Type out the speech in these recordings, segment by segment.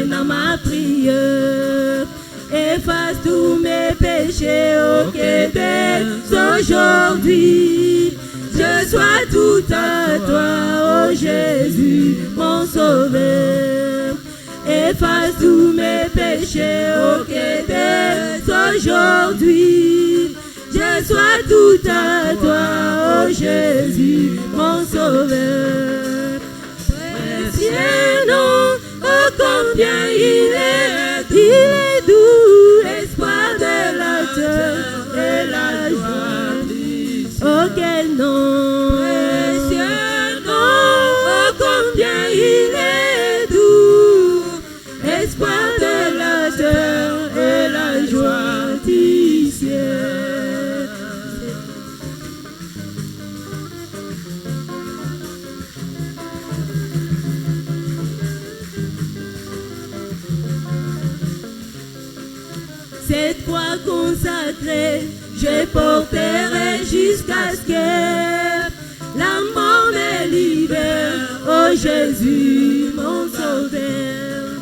Maintenant ma prière, efface tous mes péchés, ok, dès aujourd'hui, je sois tout à toi, oh Jésus, mon sauveur. Efface tous mes péchés, ok, dès aujourd'hui, je sois tout à toi, oh Jésus, mon sauveur. Précieux nom, oh combien il est doux, l'espoir de la terre et la joie. Oh quel nom, précieux nom, oh combien il est doux, l'espoir de la terre et la joie. cette croix consacrée, je porterai jusqu'à ce que la mort me libère. Oh Jésus, mon sauveur.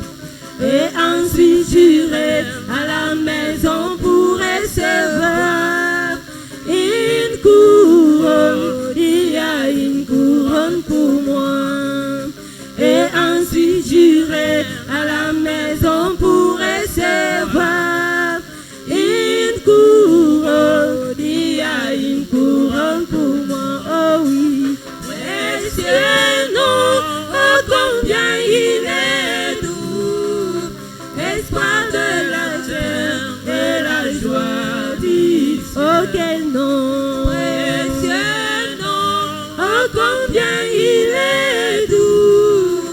Et ensuite j'irai à la maison pour recevoir une couronne. Il y a une couronne pour moi. Et ensuite j'irai à la maison pour recevoir une couronne. Il y a une couronne pour moi. Oh oui, précieux nom, oh combien il est doux, espoir de la terre et la joie d'ici. Oh quel nom, précieux nom, oh combien il est doux,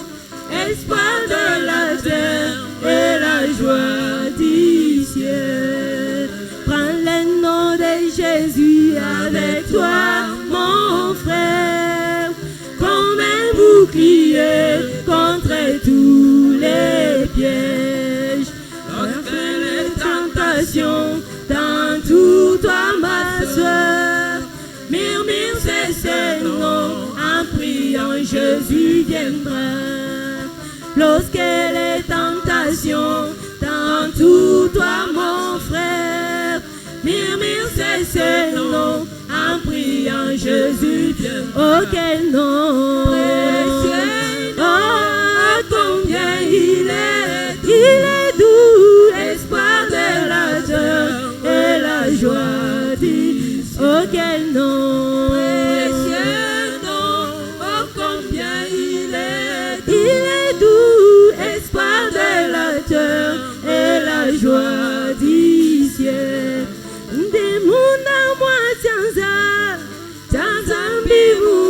espoir de la terre et la joie du ciel. Prends le nom de Jésus avec toi, mon frère, comme un bouclier contre tous les pièges. Lorsque les tentations t'entourent, toi, ma soeur, murmure ces noms, en priant Jésus viendra. Lorsque les tentations t'entourent, toi, mon frère, murmure ces noms, en priant Jésus viendra. Oh quel nom précieux, oh combien il est doux, espoir de la terre et la joie du ciel. Oh quel nom précieux nom, oh combien il est doux, espoir de la terre et la joie du ciel. Des mondes à moi tiens mbivou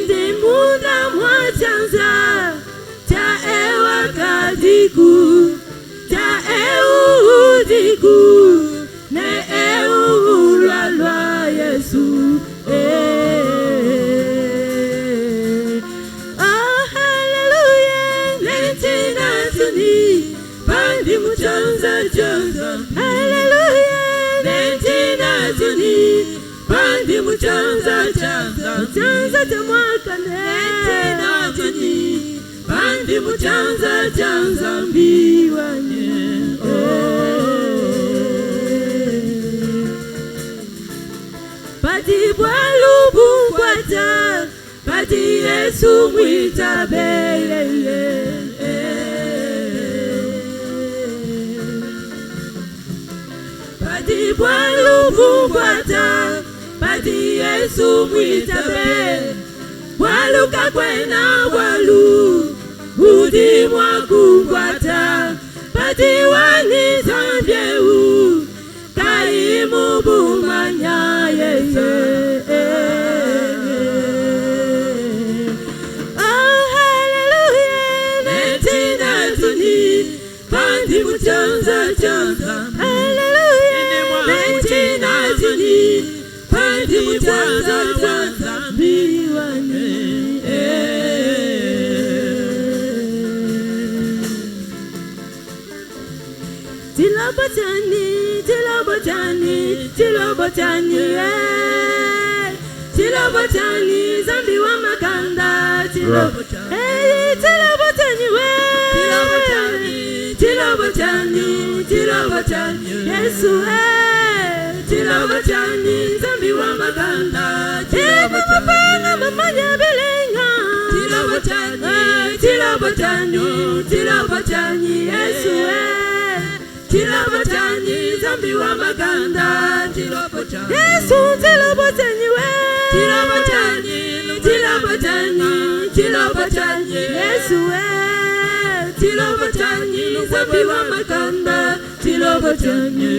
des mondes à moi tiens ewa kadiku diku ne loi Yesu. Oh hallelujah, nentina tuni pandi muchanza chanza. Hallelujah, nentina tuni pandi muchanza chanza. Chanza tamwaka nentina tuni pandi muchanza chanza mbiwanye. Pati bwalu bungwata, pati Yesu mwita belele. Pati bwalu bungwata, pati Yesu mwita belele. Bwalu kakwena bwalu, udi mwa kungwata, pati wani zambye u, kaimu bumanya yeye. Oh hallelujah, nentina tuni pandi muchanza chanza. Hallelujah, nentina tuni pandi muchanza chanza mbiwanye. Tilobotani, zambi wa makanda. Tilobotani, Yesu tilobotani, zambi wa makanda. Tilobotani, mamanya belenga. Tilobotani, Yesu tilobotani, zambi wa makanda. Yesu tilobotani we. Tilobotani, Yesu tilobotani, zambi wa makanda. Tilobotani.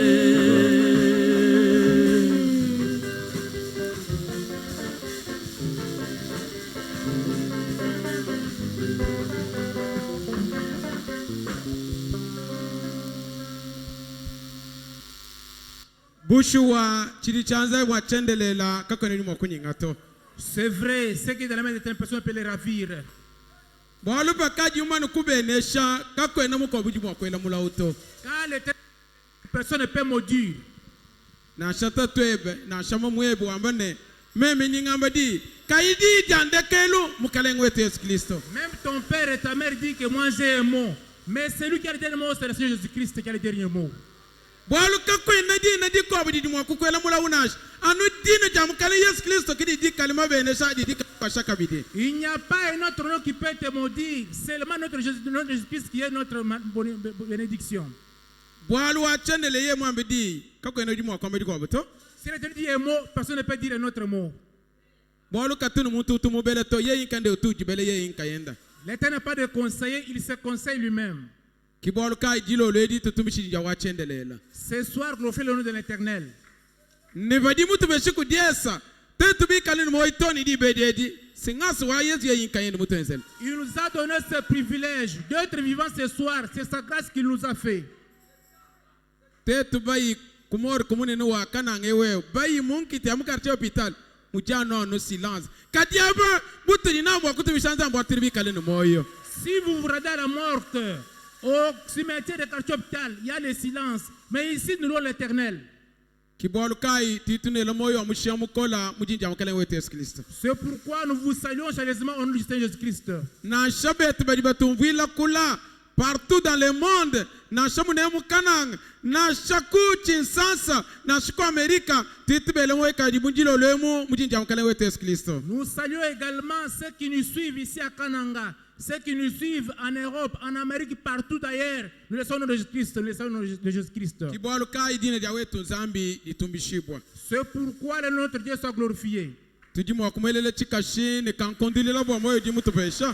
Bushua chili chanza wa chendelela kakoneli mwakunyi ngato. C'est vrai, ce qui est dans la main de personne peut les ravir. Car Personne ne peut maudire. Même ton père et ta mère disent que moi j'ai un mot. Mais celui qui a le dernier mot, c'est le Seigneur Jésus-Christ qui a le dernier mot. Il n'y a pas un autre nom qui peut te maudire. C'est seulement notre Jésus-Christ qui est notre bénédiction. Si l'Éternel dit un mot, personne ne peut dire un autre mot. L'Éternel n'a pas de conseiller, il se conseille lui-même. Ce soir, glorifiez le nom de l'Éternel. Il nous a donné ce privilège d'être vivants ce soir. C'est sa grâce qu'il nous a fait. Si vous vous rendez à la morte au cimetière de quartier hôpital, il y a le silence. Mais ici, nous louons l'Éternel. C'est pourquoi nous vous saluons chaleureusement au nom du Seigneur Jésus-Christ. Partout dans le monde, nous saluons également ceux qui nous suivent ici à Kananga, ceux qui nous suivent en Europe, en Amérique, partout d'ailleurs. Nous laissons le nom de Jésus-Christ, nous laissons le nom de Jésus-Christ. C'est pourquoi le notre Dieu soit glorifié.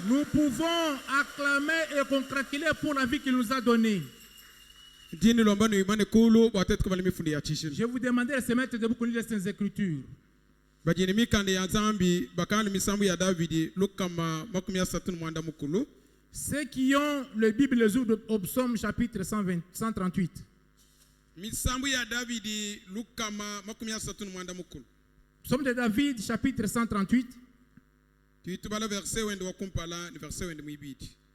Nous pouvons acclamer et congratuler pour la vie qu'il nous a donnée. Je vous demandais de se mettre debout pour lire les Saintes Écritures. Ceux qui ont le Bible les ouvrent au psaume chapitre 138. Psaume de David, chapitre 138.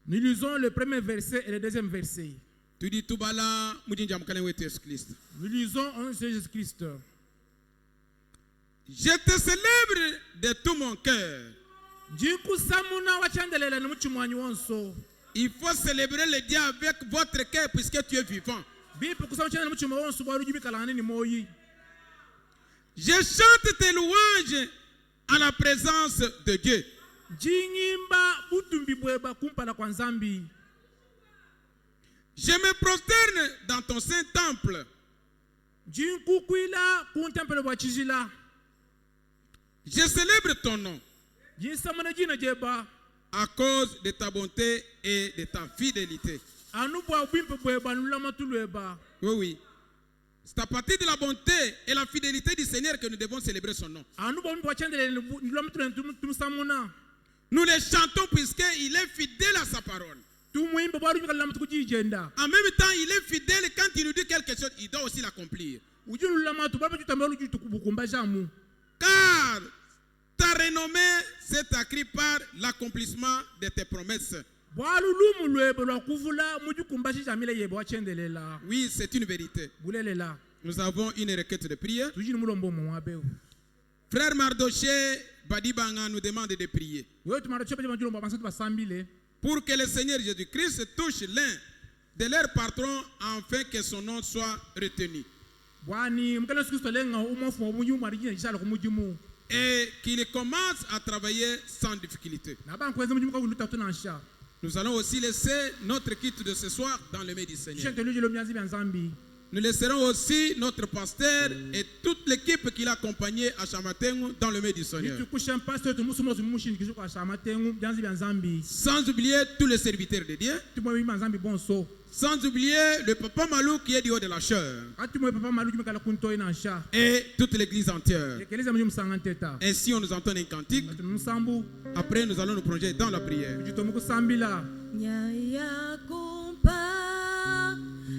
Nous lisons le premier verset et le deuxième verset. Nous lisons en Jésus-Christ. Je te célèbre de tout mon cœur. Il faut célébrer le Dieu avec votre cœur puisque tu es vivant. Je chante tes louanges à la présence de Dieu. Je me prosterne dans ton saint temple. Je célèbre ton nom à cause de ta bonté et de ta fidélité. Oui, oui. C'est à partir de la bonté et la fidélité du Seigneur que nous devons célébrer son nom. Nous le chantons puisqu'il est fidèle à sa parole. En même temps, il est fidèle quand il nous dit quelque chose, il doit aussi l'accomplir. Car ta renommée s'est accrue par l'accomplissement de tes promesses. Oui, c'est une vérité. Nous avons une requête de prière. Frère Mardoché Badibanga nous demande de prier pour que le Seigneur Jésus-Christ touche l'un de leurs patrons afin que son nom soit retenu. Et qu'il commence à travailler sans difficulté. Nous allons aussi laisser notre kit de ce soir dans le mains du Seigneur. Nous laisserons aussi notre pasteur et toute l'équipe qui l'a accompagné à Chamatengu dans le mains du Seigneur. Sans oublier tous les serviteurs de Dieu. Sans oublier le papa Malou qui est du haut de la chair. Et toute l'église entière. Ainsi on nous entend un cantique. Après nous allons nous plonger dans la prière.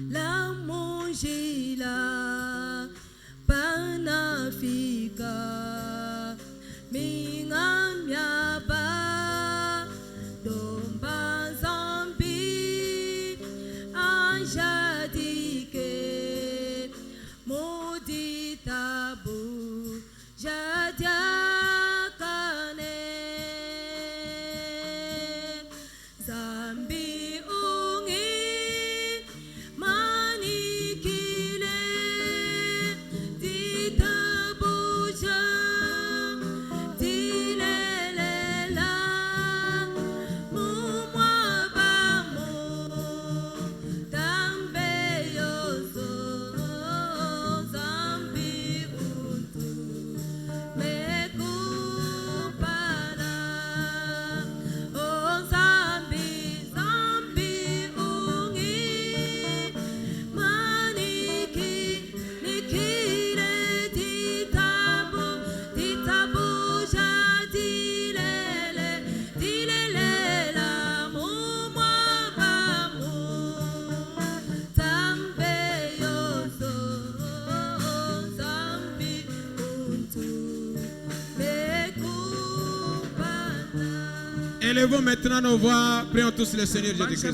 La mongila panafika minga Élevons maintenant nos voix, prions tous le Seigneur Jésus-Christ.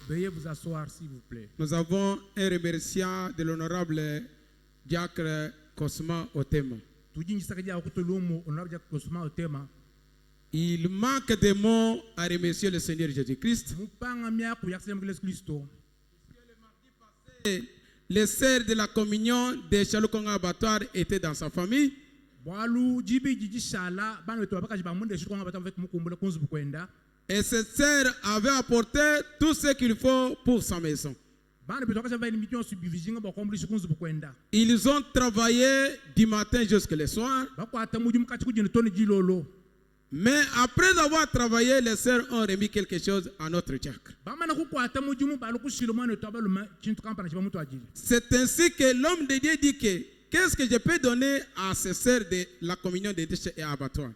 Veuillez vous asseoir s'il vous plaît. Nous avons un remerciement de l'honorable Diacre Cosma Otema. Il manque de mots à remercier le Seigneur Jésus-Christ. Les sœurs de la communion de Chalukonga Abattoir étaient dans sa famille. Et cette sœur avait apporté tout ce qu'il faut pour sa maison. Ils ont travaillé du matin jusqu'au soir. Mais après avoir travaillé, les sœurs ont remis quelque chose à notre diacre. C'est ainsi que l'homme de Dieu dit que qu'est-ce que je peux donner à ces sœurs de la communion des déchets et abattoirs?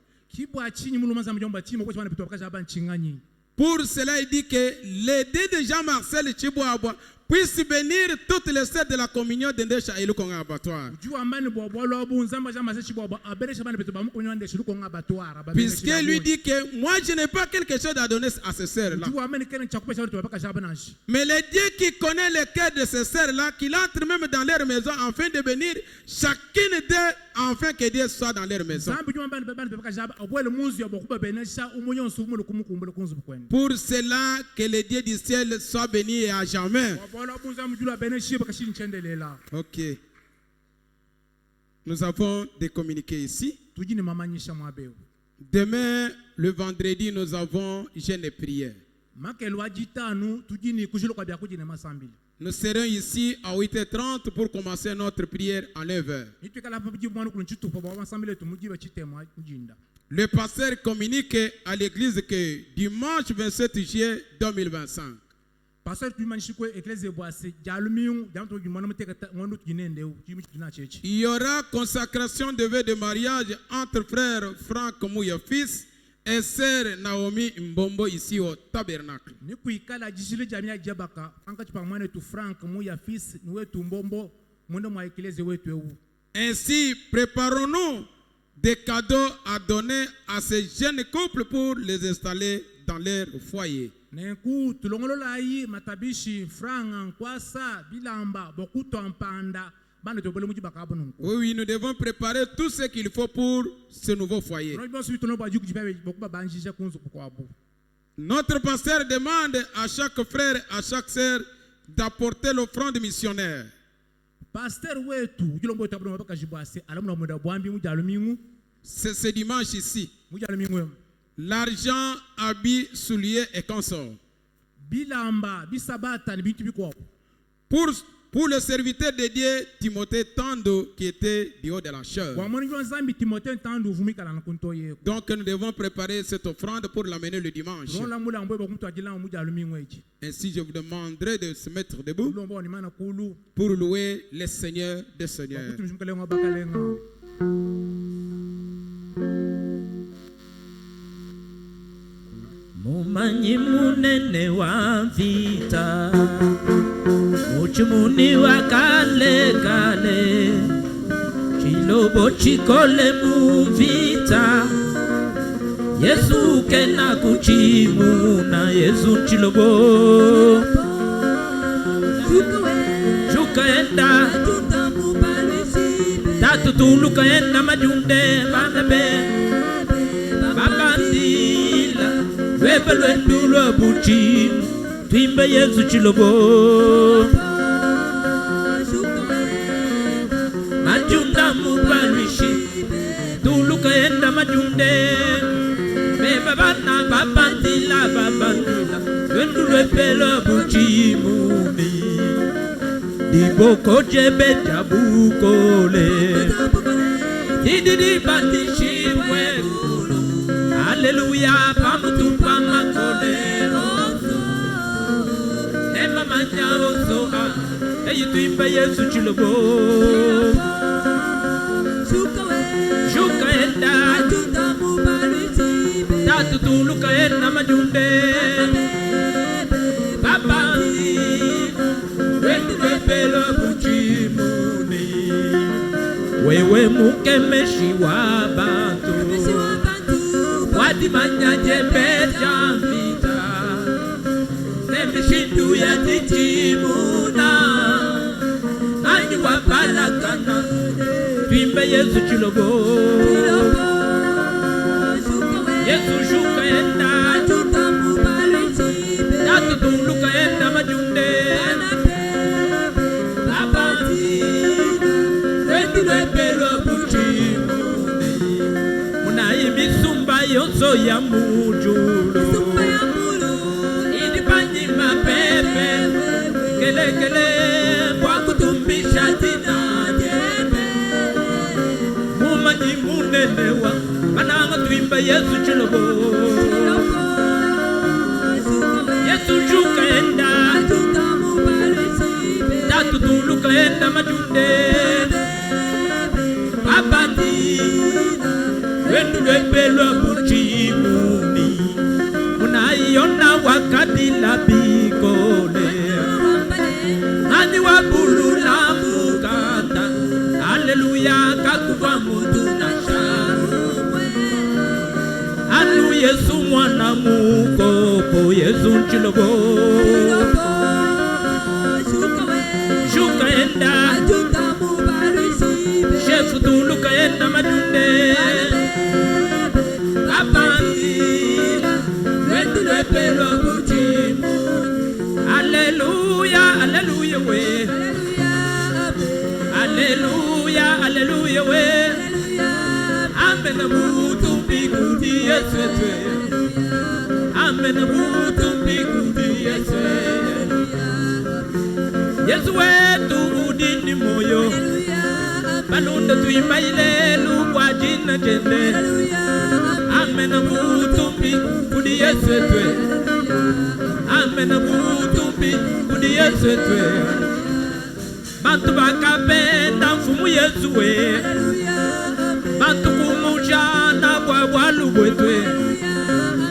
Pour cela, il dit que l'aide de Jean-Marcel Chiboaba puisse bénir toutes les sœurs de la communion de Ndesha et le Congo Abattoir. Puisqu'il lui dit que moi je n'ai pas quelque chose à donner à ces sœurs-là. Mais le Dieu qui connaît le cœur de ces sœurs-là, qu'il entre même dans leur maison afin de bénir chacune d'eux, afin que Dieu soit dans leur maison. Pour cela que le Dieu du ciel soit béni et à jamais. Ok. Nous avons des communiqués ici. Demain, le vendredi, nous avons jeûne et prière. Nous serons ici à 8h30 pour commencer notre prière à 9h. Le pasteur communique à l'église que dimanche 27 juillet 2025, il y aura consacration de vœux de mariage entre frères Franck Mouya fils et sœur Naomi Mbombo ici au tabernacle. Ainsi, préparons-nous des cadeaux à donner à ces jeunes couples pour les installer dans leur foyer. Oui, nous devons préparer tout ce qu'il faut pour ce nouveau foyer. Notre pasteur demande à chaque frère, à chaque sœur d'apporter l'offrande missionnaire. C'est ce dimanche ici. L'argent, habits, souliers et consorts. Pour le serviteur dédié, Timothée Tando, qui était du haut de la chair. Donc nous devons préparer cette offrande pour l'amener le dimanche. Ainsi, je vous demanderai de se mettre debout pour louer le Seigneur des Seigneurs. Mumanyi munene wa vita, uchumuni wa kale kale, chilobo chikole mu vita, Yesu kena kuchimuna, Yesu chilobo chukaenda tatu tulukaenda majunde bandabe babandila webelwendulo buchi twimbe Yesu chilobo majunda mubalishi tulukaenda majunde bebabana babandila babandila wendulo pelo buchi mumi diboko jebe jabukole didi bandishi wekulu Hallelujah pamutu pamakole Ema manya oso eyi tuimba Yesu chilobo Shuka enda Tatu tuluka enda majunde Baba Pelo buchimuni wewe mukemeshi wa bantu wadi manyaje bejamita nemishindu ya tichimuna nani wabalakana twimbe Yesu chilobo Yesu shuka enda tatu tuluka enda majunde Yonso ya mujulu Idipanyi mapepe Kele kele Kwa kutumbisha tina jebe Mumanyi munenewa Mananga tuimba Yesu chilobo Yesu shuka enda Tatu tuluka enda majunde Babandi Wendu lepelo buchimuni Unaiona wakati la bikole Nani wabulula mukata Hallelujah kakuwa mutu na sharumwe Anu Yesu mwana mukopo Yesu chilobo Shuka enda Shefu tuluka enda majunde Hallelujah, hallelujah, we. Hallelujah, hallelujah, we. Amen. Mutu bigudi yeswe. Amen. Mutu bigudi yeswe. Yesu wetu udini moyo. Balunda tuimaile lugwa jina jende. Amen. Mutu bigudi yeswe. Amen. Mutumbi kudi Yesu etwe Bantu bakapenda mfumu Yesu we Bantu kumujana kwa walubu etwe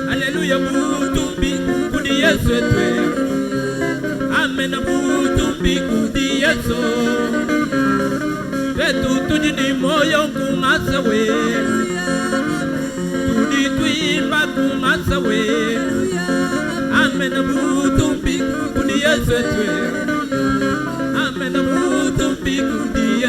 Hallelujah mutumbi kudi Yesu etwe Amen. Mutumbi kudi Yesu Wetu tujini moyo kumasa we Tudi tuimba kumasa we Amen. Mutumbi kudi Yesu etwe Amen. Mutumbi kudi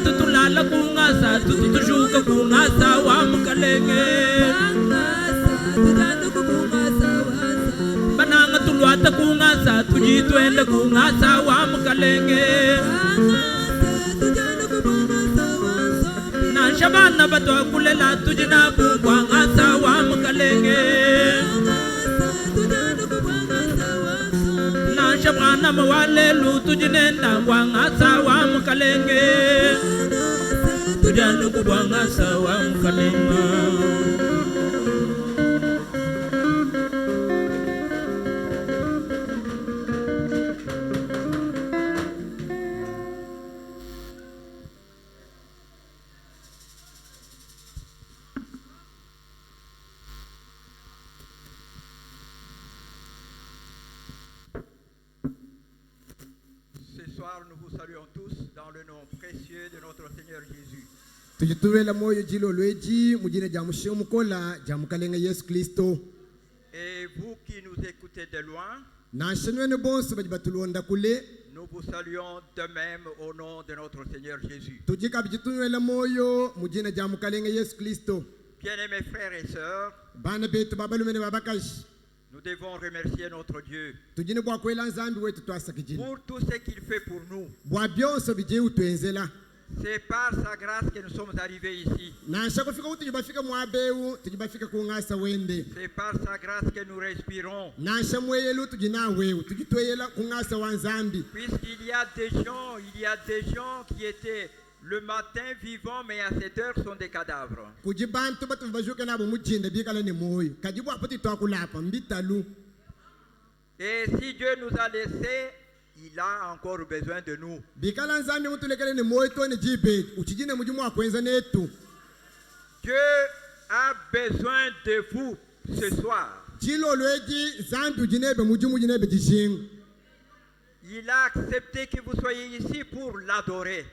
tutulala kungasa tutushuka kungasa wa Mkalenge bananga tulwata kungasa tujitwende kungasa wa Mkalenge na shabana batwa kulela tujina kungasa wa Mkalenge na shabana mawale lu tujinenda kungasa wa Mkalenge tujana kungasa wa Mkalenge. Nous vous saluons tous dans le nom précieux de notre Seigneur Jésus. Et vous qui nous écoutez de loin, nous vous saluons de même au nom de notre Seigneur Jésus. Bien-aimés frères et sœurs, nous devons remercier notre Dieu pour tout ce qu'il fait pour nous. C'est par sa grâce que nous sommes arrivés ici. C'est par sa grâce que nous respirons. Puisqu'il y a des gens qui étaient le matin vivants, mais à cette heure sont des cadavres. Et si Dieu nous a laissés, il a encore besoin de nous. Dieu a besoin de vous ce soir. Il a accepté que vous soyez ici pour l'adorer.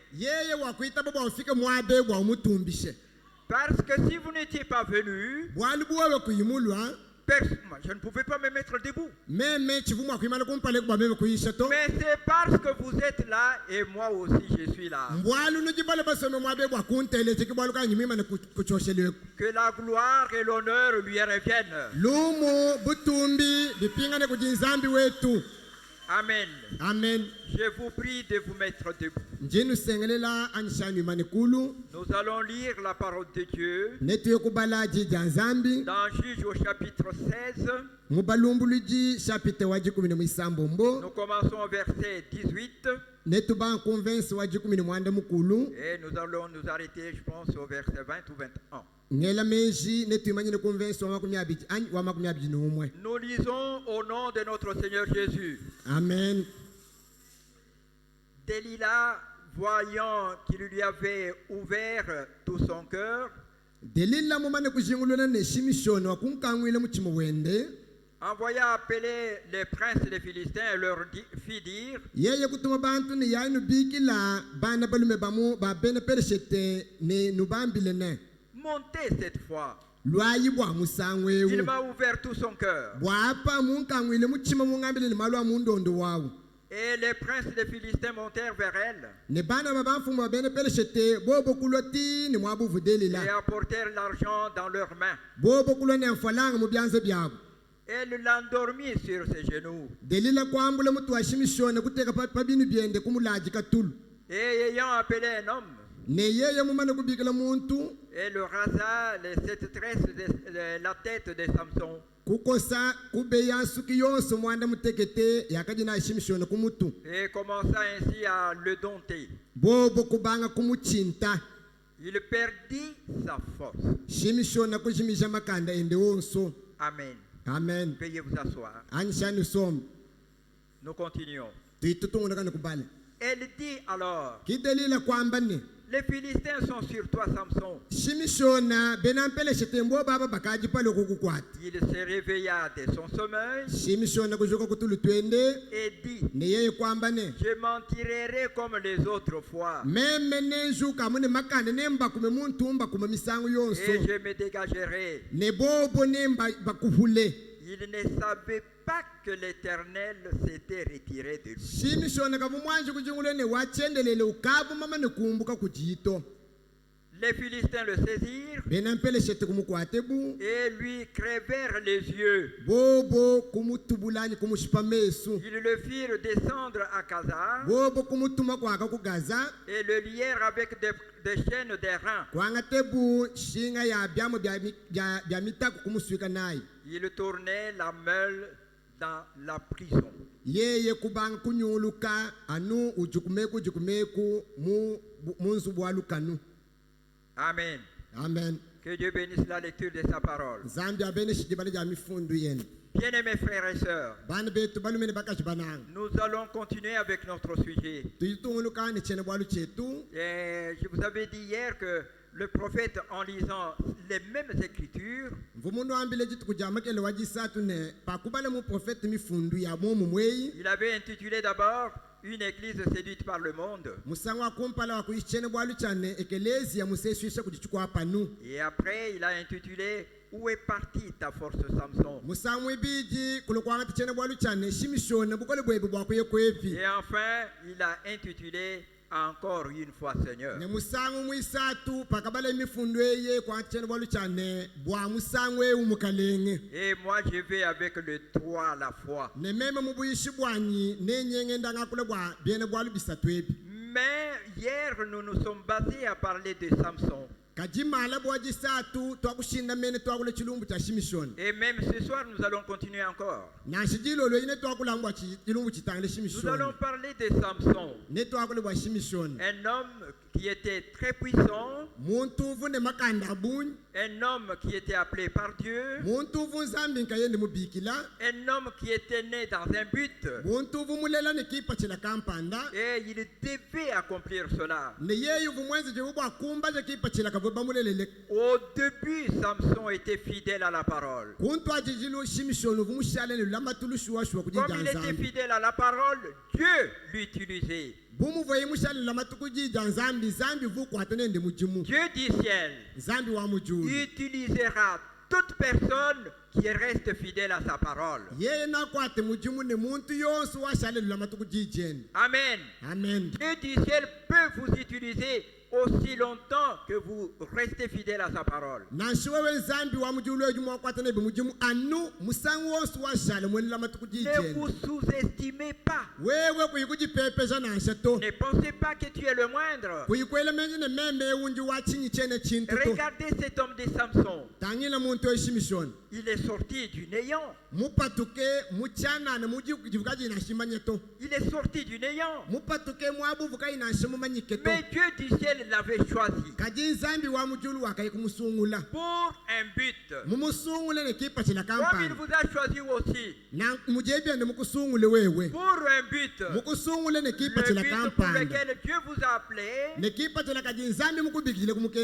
Parce que si vous n'étiez pas venu, je ne pouvais pas me mettre debout. Mais c'est parce que vous êtes là et moi aussi je suis là. Que la gloire et l'honneur lui reviennent. Amen. Amen. Je vous prie de vous mettre debout. Nous allons lire la parole de Dieu dans Juge au chapitre 16. Nous commençons au verset 18. Et nous allons nous arrêter, je pense, au verset 20 ou 21. Nous lisons au nom de notre Seigneur Jésus. Amen. Delilah, voyant qu'il lui avait ouvert tout son cœur, envoya appeler les princes des Philistins et leur fit dire: montez cette fois. Il m'a ouvert tout son cœur. Et les princes des Philistins montèrent vers elle et apportèrent l'argent dans leurs mains. Elle l'endormit sur ses genoux. Et ayant appelé un homme, elle rasa les 7 tresses de la tête de Samson. Et commença ainsi à le dompter. Il perdit sa force. Amen. Amen. Veuillez vous asseoir. Nous continuons. Elle dit alors: les Philistins sont sur toi, Samson. Il se réveilla de son sommeil et dit: je m'en tirerai comme les autres fois et je me dégagerai. Il ne savait pas que l'Éternel s'était retiré de lui. Les Philistins le saisirent et lui crevèrent les yeux. Ils le firent descendre à Gaza et le lièrent avec des chaînes d'airain. Il tournait la meule dans la prison. Amen. Amen. Que Dieu bénisse la lecture de sa parole. Bien-aimés frères et sœurs, nous allons continuer avec notre sujet. Et je vous avais dit hier que le prophète, en lisant les mêmes écritures, il avait intitulé d'abord une église séduite par le monde. Et après, il a intitulé Où est partie ta force, Samson? Et enfin, il a intitulé Encore une fois, Seigneur. Et moi, je vais avec le 3 à la fois. Mais hier, nous nous sommes basés à parler de Samson. Et même ce soir, nous allons continuer encore. Nous allons parler de Samson, un homme qui était très puissant, un homme qui était appelé par Dieu, un homme qui était né dans un but, et il devait accomplir cela. Au début, Samson était fidèle à la parole. Comme il était fidèle à la parole, Dieu l'utilisait. Dieu du ciel utilisera toute personne qui reste fidèle à sa parole. Amen. Amen. Dieu du ciel peut vous utiliser aussi longtemps que vous restez fidèle à sa parole. Ne vous sous-estimez pas. Ne pensez pas que tu es le moindre. Regardez cet homme de Samson. Il est sorti du néant. Il est sorti du néant. Mais Dieu du ciel l'avait choisi pour un but. Comme il vous a choisi aussi pour un but. Le but pour lequel Dieu vous a appelé,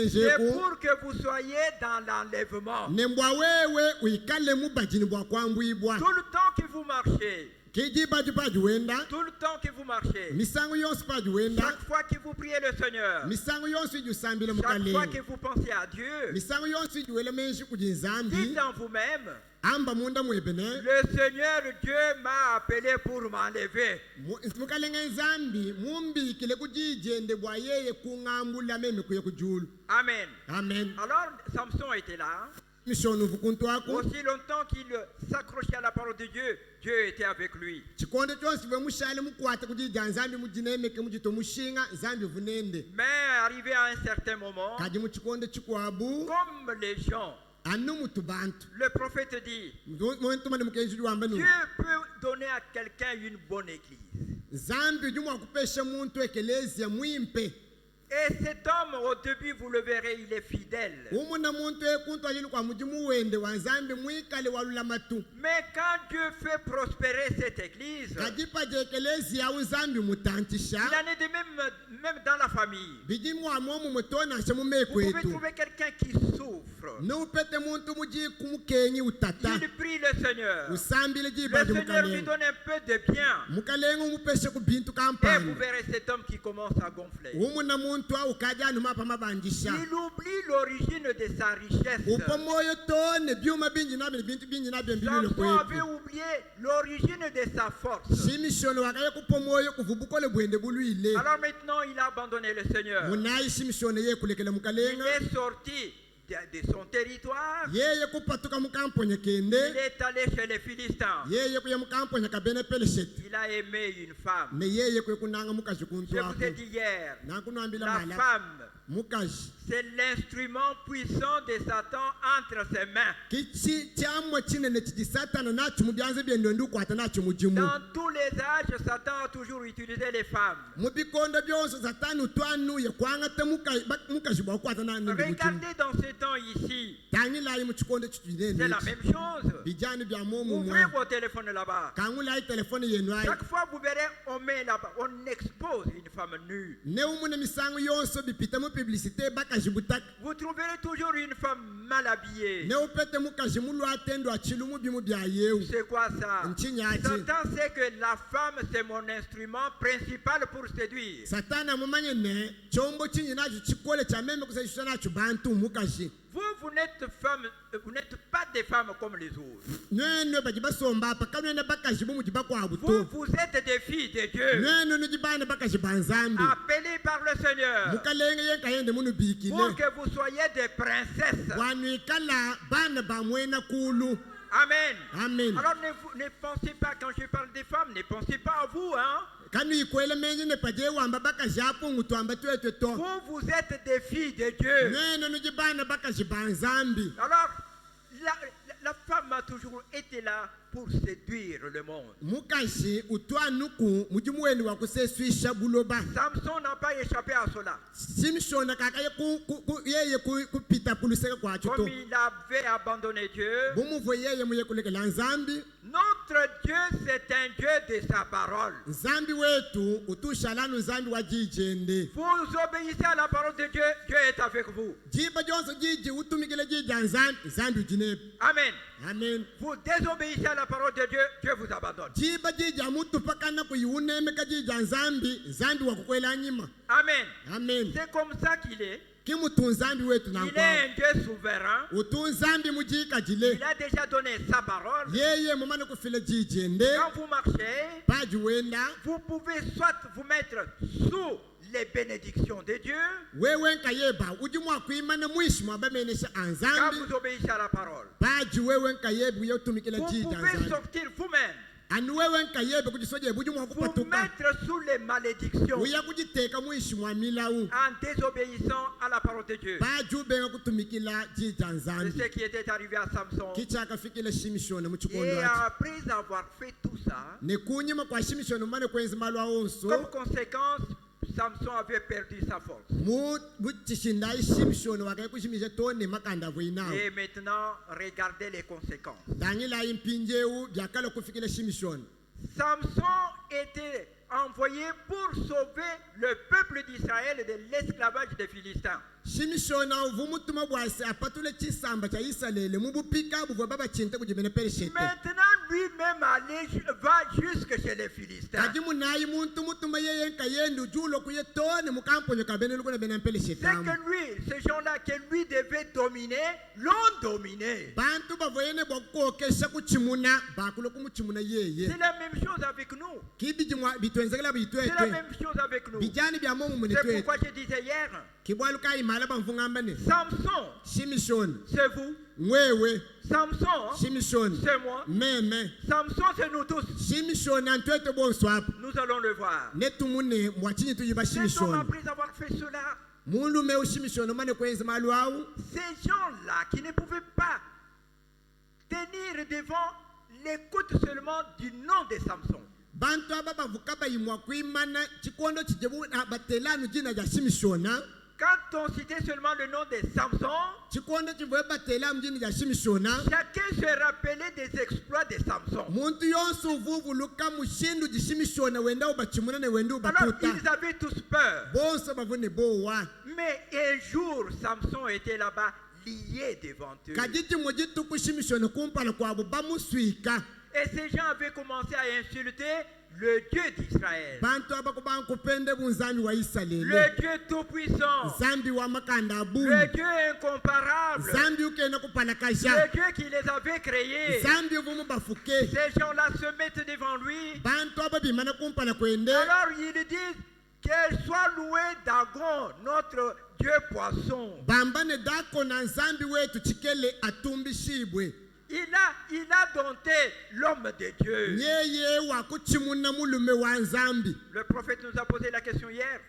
c'est pour que vous soyez dans l'enlèvement. Tout le temps que vous marchez, tout le temps que vous marchez, chaque fois que vous priez le Seigneur, chaque fois que vous pensez à Dieu, dites en vous-même, le Seigneur Dieu m'a appelé pour m'enlever. Amen. Amen. Alors Samson était là. Aussi longtemps qu'il s'accrochait à la parole de Dieu, Dieu était avec lui. Mais arrivé à un certain moment, comme les gens, le prophète dit, Dieu peut donner à quelqu'un une bonne église. Et cet homme, au début, vous le verrez, il est fidèle. Mais quand Dieu fait prospérer cette église, il en est de même dans la famille. Vous pouvez trouver quelqu'un qui souffre. Il prie le Seigneur. Le Seigneur lui donne un peu de bien. Et vous verrez cet homme qui commence à gonfler. oublie l'origine de sa richesse. Samson avait oublié l'origine de sa force. Alors maintenant, il a abandonné le Seigneur. Il est sorti de son territoire. Il est allé chez les Philistins. Il a aimé une femme. Je vous ai dit hier, la femme, c'est l'instrument puissant de Satan entre ses mains. Dans tous les âges, Satan a toujours utilisé les femmes. Regardez dans ce temps ici. C'est la même chose. Ouvrez vos téléphones là-bas. Chaque fois vous verrez, on met là-bas, on expose une femme nue. Vous trouverez toujours une femme mal habillée. C'est quoi ça? Satan sait que la femme c'est mon instrument principal pour séduire. Vous n'êtes pas des femmes comme les autres. Vous êtes des filles de Dieu. Appelées par le Seigneur. Pour que vous soyez des princesses. Amen. Amen. Alors ne pensez pas, quand je parle des femmes, ne pensez pas à vous, hein? Vous êtes des filles de Dieu. Alors, la femme a toujours été là pour séduire le monde. Samson n'a pas échappé à cela. Comme il avait abandonné Dieu, notre Dieu c'est un Dieu de sa parole. Vous obéissez à la parole de Dieu, Dieu est avec vous. Amen. Amen. Vous désobéissez à la parole de Dieu, Dieu vous abandonne. Amen. Amen. C'est comme ça qu'il est. Il est un Dieu souverain. Il a déjà donné sa parole. Quand vous marchez, vous pouvez soit vous mettre sous les bénédictions de Dieu. Quand vous obéissez à la parole, vous pouvez sortir vous-même. Vous mettre sous les malédictions en désobéissant à la parole de Dieu. C'est ce qui était arrivé à Samson. Et après avoir fait tout ça, comme conséquence, Samson avait perdu sa force. Et maintenant, regardez les conséquences. Samson était envoyé pour sauver le peuple d'Israël de l'esclavage des Philistins. Maintenant, lui-même va jusque chez les Philistins. C'est que lui, ces gens-là que lui devait dominer, l'ont dominé. C'est la même chose avec nous. C'est la même chose avec nous. C'est pourquoi je disais hier, Samson, c'est vous. Samson, c'est moi. Samson, c'est nous tous. Nous allons le voir. Cet homme, après avoir fait cela, ces gens-là qui ne pouvaient pas tenir devant l'écoute seulement du nom de Samson. Quand on citait seulement le nom de Samson, chacun se rappelait des exploits de Samson. Alors ils avaient tous peur. Mais un jour, Samson était là-bas lié devant eux. Et ces gens avaient commencé à insulter le Dieu d'Israël, le Dieu tout-puissant, le Dieu incomparable, le Dieu qui les avait créés. Ces gens-là se mettent devant lui. Alors ils disent qu'elle soit loué Dagon, notre Dieu poisson. Il a dompté l'homme de Dieu. Le prophète nous a posé la question hier.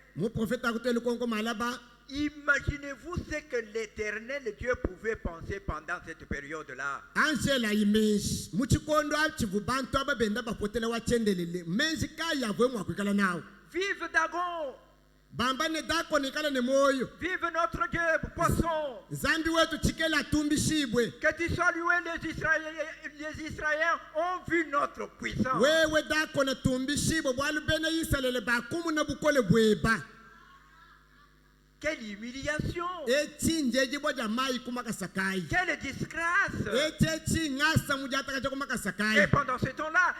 Imaginez-vous ce que l'Éternel Dieu pouvait penser pendant cette période-là. Vive Dagon! Vive notre Dieu poisson! Que tu sois loué, les Israéliens ont vu notre puissance. Quelle humiliation! Quelle disgrâce! Et pendant ce temps-là,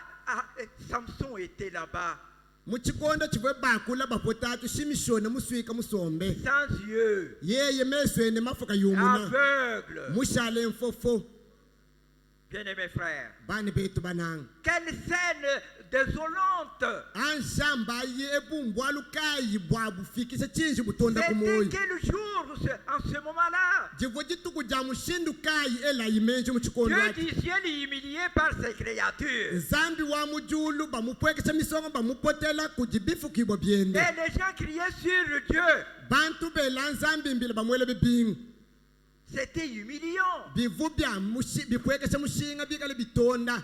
Samson était là-bas. Sans yeux, aveugle. Bien-aimés frères, quelle scène désolante! C'était quel jour en ce moment-là? Dieu du ciel est humilié par ses créatures. Et les gens criaient sur Dieu. C'était humiliant.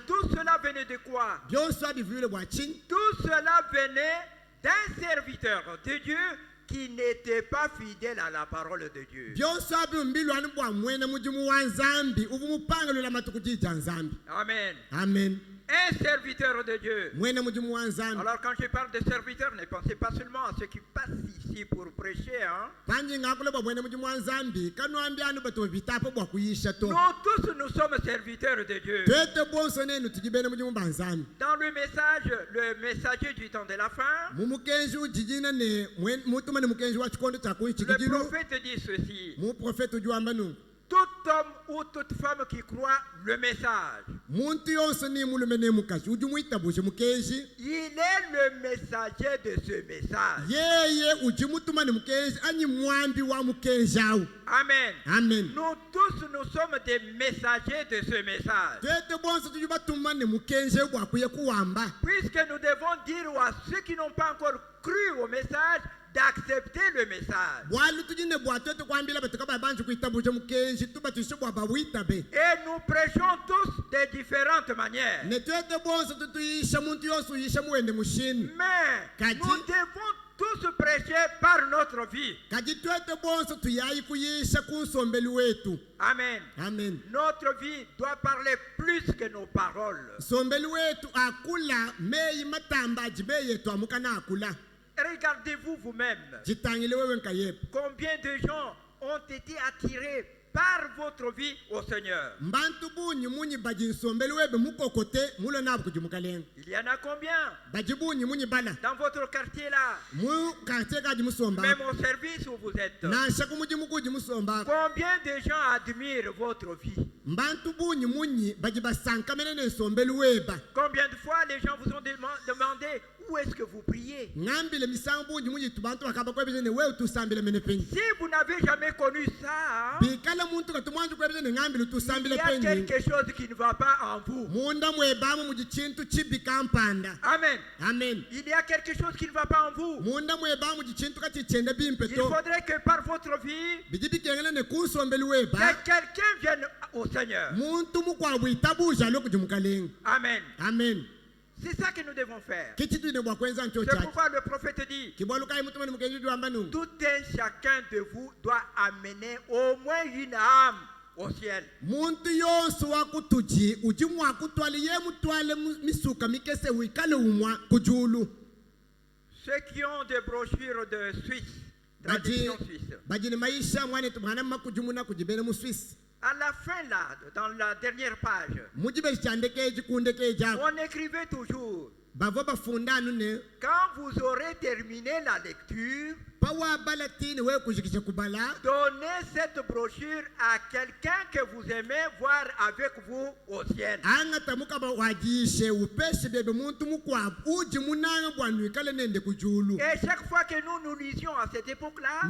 Tout cela venait de quoi? Tout cela venait d'un serviteur de Dieu qui n'était pas fidèle à la parole de Dieu. Amen. Amen. Un serviteur de Dieu. Alors quand je parle de serviteur, ne pensez pas seulement à ceux qui passent ici pour prêcher. Nous tous, nous sommes serviteurs de Dieu. Dans le messager du temps de la fin, le prophète dit ceci. Tout homme ou toute femme qui croit le message, il est le messager de ce message. Amen. Amen. Nous tous, nous sommes des messagers de ce message. Puisque nous devons dire à ceux qui n'ont pas encore cru au message d'accepter le message. Et nous prêchons tous de différentes manières. Mais nous devons tous prêcher par notre vie. Amen. Amen. Notre vie doit parler plus que nos paroles. Regardez-vous vous-même. Combien de gens ont été attirés par votre vie au Seigneur? Il y en a combien? Dans votre quartier là, même au service où vous êtes, combien de gens admirent votre vie? Combien de fois les gens vous ont demandé où est-ce que vous priez? Si vous n'avez jamais connu ça, il y a quelque chose qui ne va pas en vous. Amen. Amen. Il y a quelque chose qui ne va pas en vous. Il faudrait que par votre vie, que quelqu'un vienne au Seigneur. Amen. Amen. C'est ça que nous devons faire. C'est pourquoi le prophète dit, tout un chacun de vous doit amener au moins une âme au ciel. Ceux qui ont des brochures de Suisse, tradition suisse, à la fin là, dans la dernière page, on écrivait toujours Quand vous aurez terminé la lecture, donnez cette brochure à quelqu'un que vous aimez voir avec vous au ciel. Et chaque fois que nous lisions à cette époque-là,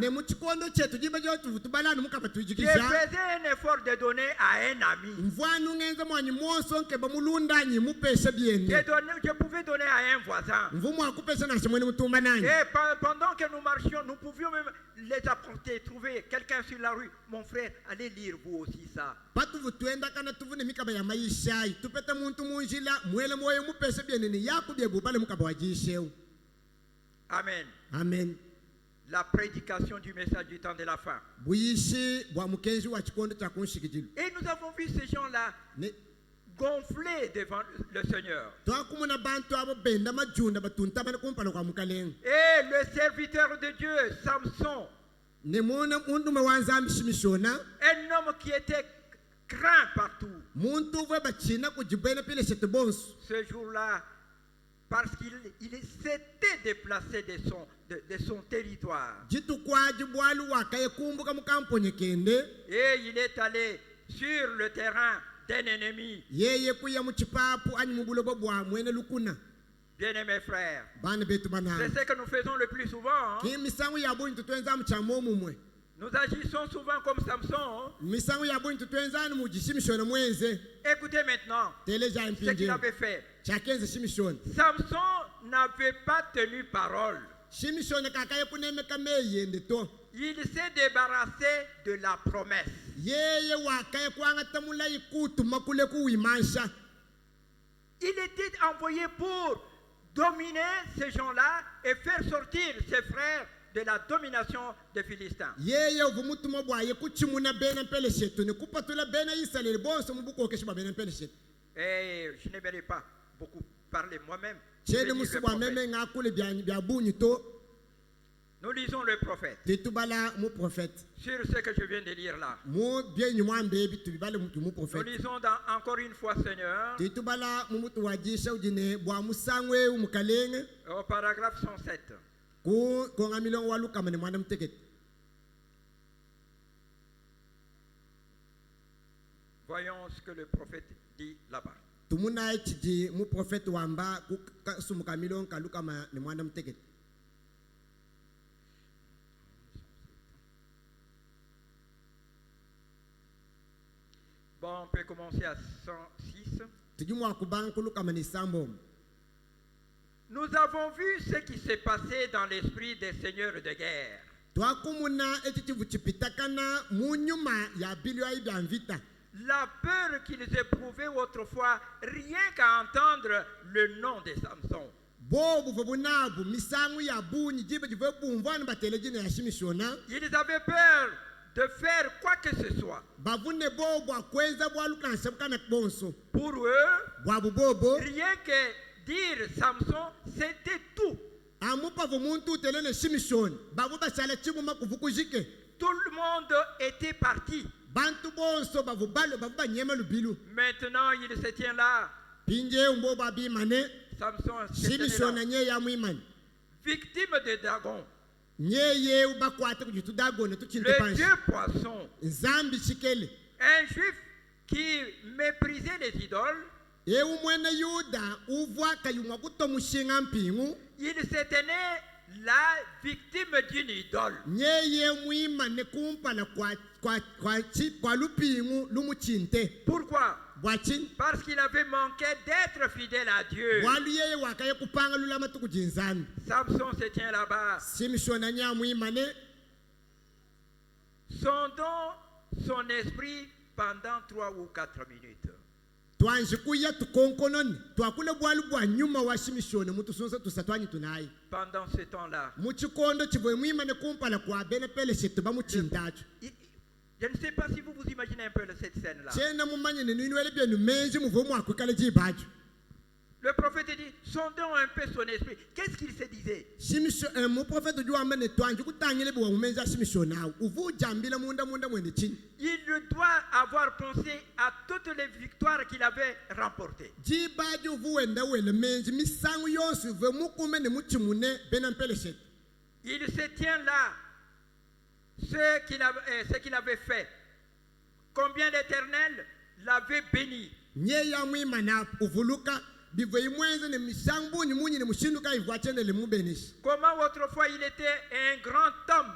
je faisais un effort de donner à un ami. Je pouvais donner à un voisin. Et pendant que nous marchions, nous pouvions même les apporter, trouver quelqu'un sur la rue. Mon frère, allez lire vous aussi ça. Amen. Amen. La prédication du message du temps de la fin. Et nous avons vu ces gens-là gonflés devant le Seigneur. Et le serviteur de Dieu, Samson, un homme qui était craint partout, ce jour-là, parce qu'il s'était déplacé de son territoire. Et il est allé sur le terrain d'un ennemi. Bien-aimés frères, c'est ce que nous faisons le plus souvent. Nous agissons souvent comme Samson. Écoutez maintenant ce qu'il avait fait. Samson n'avait pas tenu parole. Il s'est débarrassé de la promesse. Il était envoyé pour dominer ces gens-là et faire sortir ses frères de la domination des Philistins. Et je n'aimerais pas beaucoup parler moi-même. Nous lisons le prophète. Sur ce que je viens de lire là. Nous lisons encore une fois, Seigneur, au paragraphe 107. Voyons ce que le prophète dit là-bas. Bon, on peut commencer à 106. Nous avons vu ce qui s'est passé dans l'esprit des seigneurs de guerre. La peur qu'ils éprouvaient autrefois, rien qu'à entendre le nom de Samson. Ils avaient peur de faire quoi que ce soit. Pour eux, rien que dire Samson, c'était tout. Tout le monde était parti. Maintenant, il se tient là. Samson se tient là. Victime de dragon. Le dieu poisson. Un juif qui méprisait les idoles. Il se tenait la victime d'une idole. Pourquoi? Parce qu'il avait manqué d'être fidèle à Dieu. Samson se tient là-bas. Sondons son esprit pendant 3 ou 4 minutes. Pendant ce temps-là, je ne sais pas si vous vous imaginez un peu cette scène-là. Le prophète dit, sondons un peu son esprit. Qu'est-ce qu'il se disait? Il doit avoir pensé à toutes les victoires qu'il avait remportées. Il se tient là, ce qu'il avait fait. Combien l'Éternel l'avait béni. Comment autrefois il était un grand homme.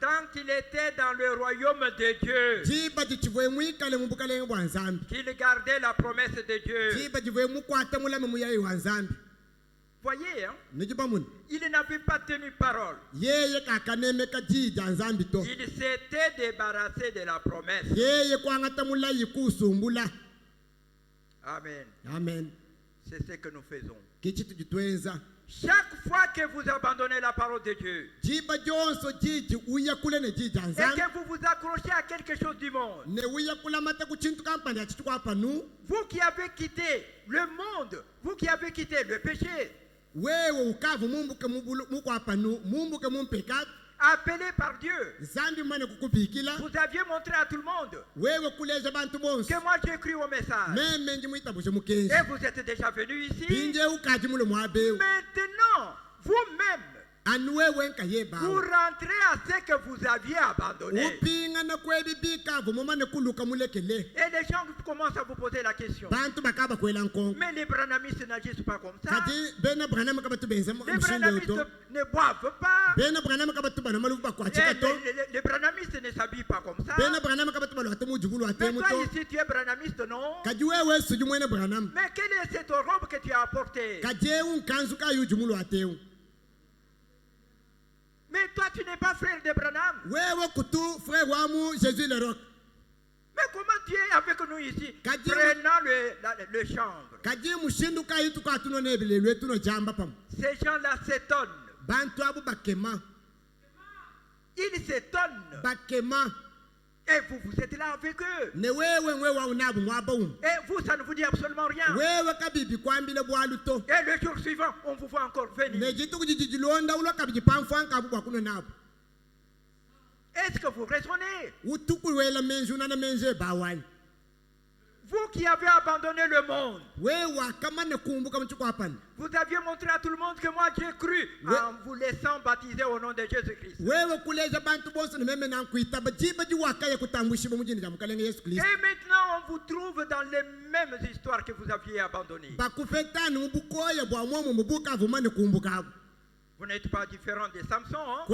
Tant qu'il était dans le royaume de Dieu, qu'il gardait la promesse de Dieu. Voyez, hein? Il n'avait pas tenu parole. Il s'était débarrassé de la promesse. Amen. Amen. C'est ce que nous faisons. Chaque fois que vous abandonnez la parole de Dieu et que vous vous accrochez à quelque chose du monde, vous qui avez quitté le monde, vous qui avez quitté le péché, appelé par Dieu, vous aviez montré à tout le monde que moi j'ai cru au message et vous êtes déjà venu ici. Maintenant, vous-même, vous rentrez à ce que vous aviez abandonné. Et les gens commencent à vous poser la question. Mais les branhamistes n'agissent pas comme ça. Les branhamistes ne boivent pas. Et les branhamistes ne s'habillent pas comme ça. Mais toi ici tu es branhamiste, non? Mais quelle est cette robe que tu as apportée? Mais toi, tu n'es pas frère de Branham. Mais comment tu es avec nous ici, prenant le chambre? Ces gens-là s'étonnent. Ils s'étonnent. Et vous, vous êtes là avec eux. Et vous, ça ne vous dit absolument rien. Et le jour suivant, on vous voit encore venir. Est-ce que vous raisonnez? Vous qui avez abandonné le monde, vous aviez montré à tout le monde que moi j'ai cru en vous laissant baptiser au nom de Jésus-Christ. Et maintenant on vous trouve dans les mêmes histoires que vous aviez abandonnées. Vous n'êtes pas différent de Samson. Hein?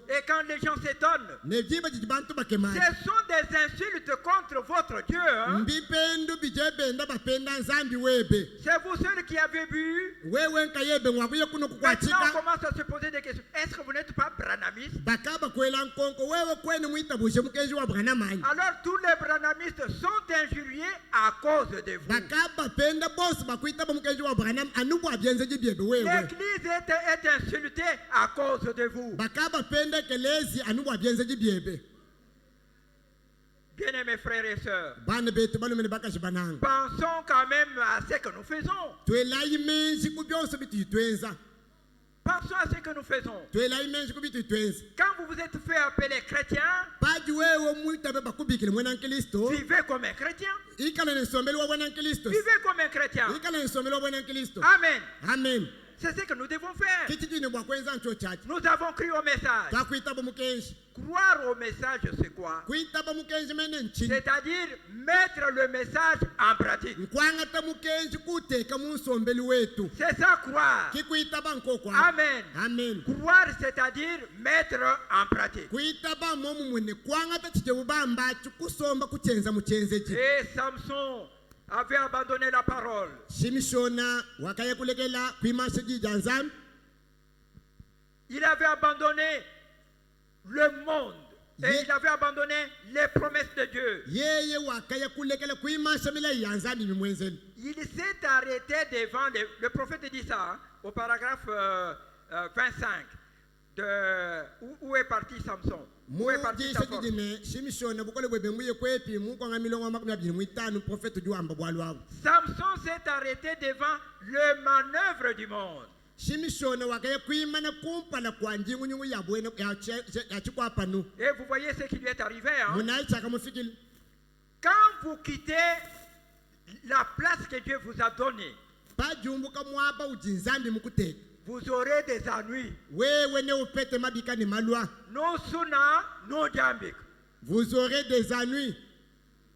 Et quand les gens s'étonnent, ce sont des insultes contre votre Dieu. Hein? C'est vous seul qui avez bu. Maintenant on commence à se poser des questions. Est-ce que vous n'êtes pas branhamiste? Alors tous les branhamistes sont injuriés à cause de vous. L'église est insultée à cause de vous. Bien-aimés frères et sœurs, pensons quand même à ce que nous faisons. Pensons à ce que nous faisons. Quand vous vous êtes fait appeler chrétien, vivez comme un chrétien. Vivez comme un chrétien. Amen. Amen. C'est ce que nous devons faire. Nous avons cru au message. Croire au message, c'est quoi? C'est-à-dire mettre le message en pratique. C'est ça, croire. Amen. Amen. Croire, c'est-à dire mettre en pratique. Et Samson avait abandonné la parole. Il avait abandonné le monde. Et il avait abandonné les promesses de Dieu. Il s'est arrêté devant le prophète dit ça, hein, au paragraphe 25. Où est parti Samson? Où est parti sa force? Samson s'est arrêté devant le manœuvre du monde. Et vous voyez ce qui lui est arrivé. Hein? Quand vous quittez la place que Dieu vous a donnée, vous aurez des ennuis. No suna, no jambik. Vous aurez des ennuis.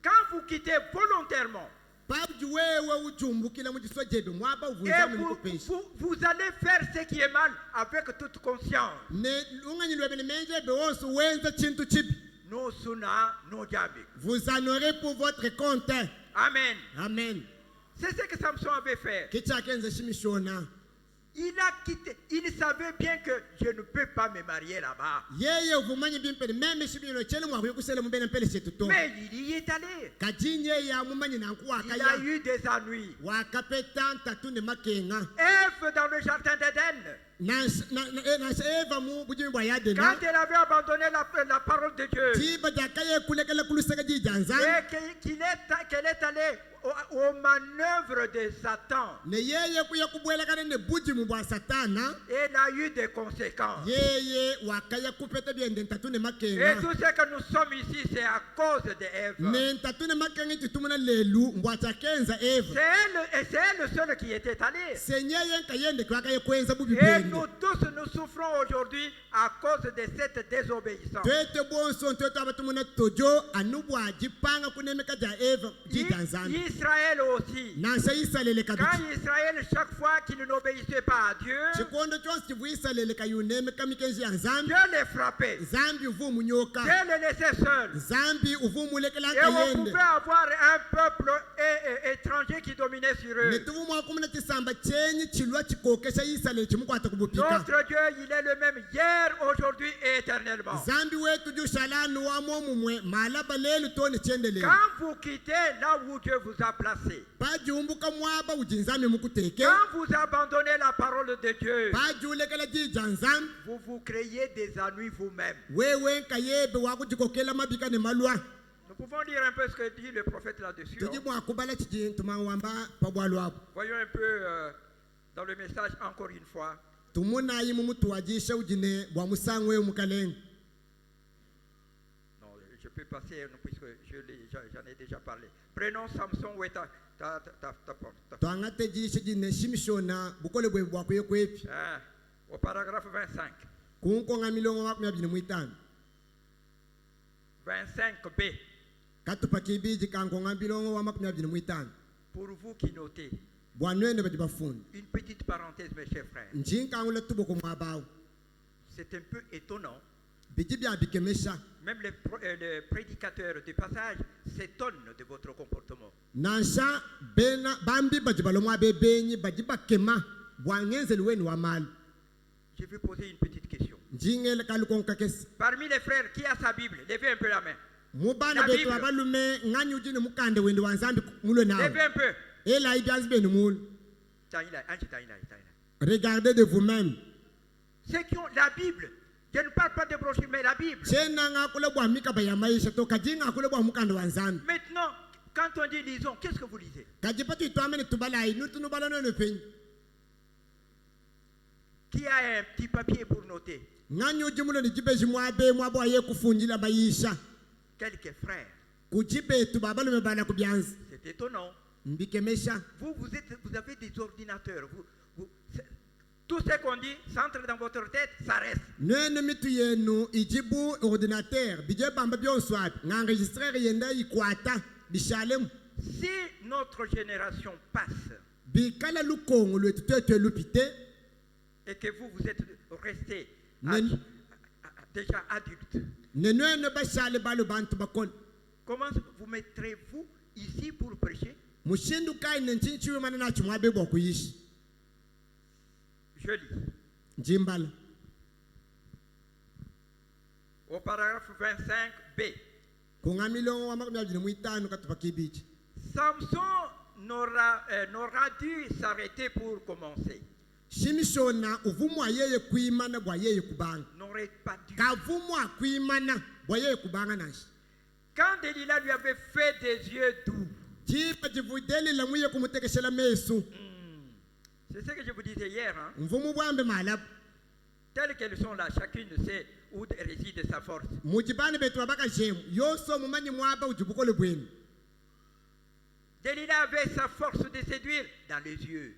Quand vous quittez volontairement, et vous allez faire ce qui est mal avec toute conscience. No suna, no jambik. Vous en aurez pour votre compte. Amen. Amen. C'est ce que Samson avait fait. Il a quitté. Il savait bien que je ne peux pas me marier là-bas. Mais il y est allé. Il a eu des ennuis. Ève dans le jardin d'Éden, quand elle avait abandonné la parole de Dieu, et qu'elle est allée aux manœuvres de Satan, elle a eu des conséquences. Et tout ce que nous sommes ici, c'est à cause d'Ève. C'est elle seule qui était allée. Et nous tous, nous souffrons aujourd'hui à cause de cette désobéissance. Israël aussi. Quand Israël, chaque fois qu'il n'obéissait pas à Dieu, Dieu les frappait. Dieu les laissait seuls. Et on pouvait avoir un peuple étranger qui dominait sur eux. Notre Dieu, il est le même hier, aujourd'hui et éternellement. Quand vous quittez là où Dieu vous a placé, quand vous abandonnez la parole de Dieu, vous vous créez des ennuis vous-même. Nous pouvons lire un peu ce que dit le prophète là-dessus. Voyons un peu dans le message encore une fois. Non, je peux passer puisque j'en ai déjà parlé. Prenons Samson, où est ta au paragraphe 25. 25b. Pour vous qui notez, une petite parenthèse, mes chers frères. C'est un peu étonnant. Même les prédicateurs du passage s'étonnent de votre comportement. Je vais poser une petite question. Parmi les frères, qui a sa Bible? Levez un peu la main. La Bible. Levez un peu. Regardez de vous-même. Ceux qui ont la Bible. Je ne parle pas de brochure, mais la Bible. Maintenant, quand on dit lisons, qu'est-ce que vous lisez? Qui a un petit papier pour noter? Quelques frères. C'est étonnant. Vous avez des ordinateurs. Tout ce qu'on dit s'entre dans votre tête, ça reste. Si notre génération passe et que vous êtes restés déjà adultes, comment vous mettrez-vous ici pour prêcher? Je lis. Au paragraphe 25b. Samson n'aura dû s'arrêter pour commencer. Shimishona uvumwa yeye kuimana bwa yeye kubanga. N'aurait pas dû. Kavumwa kuimana bwa yeye kubanga nashi. Quand Delilah lui avait fait des yeux doux. C'est ce que je vous disais hier. Hein? Hein? Telles qu'elles sont là, chacune sait où réside sa force. Delilah avait sa force de séduire dans les yeux.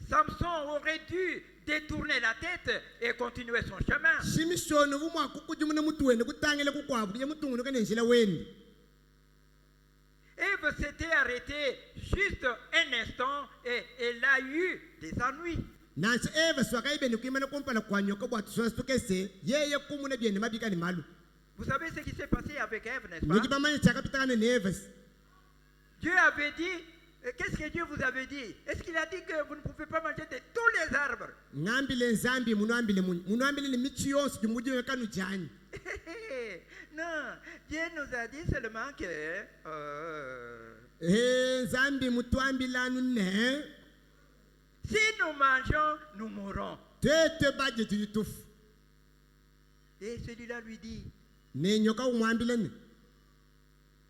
Samson aurait dû détourner la tête et continuer son chemin. Ève s'était arrêtée juste un instant et elle a eu des ennuis. Vous savez ce qui s'est passé avec Ève, n'est-ce pas? Dieu avait dit, qu'est-ce que Dieu vous avait dit? Est-ce qu'il a dit que vous ne pouvez pas manger de tous les arbres? Non, Dieu nous a dit seulement que si nous mangeons, nous mourrons. Et celui-là lui dit,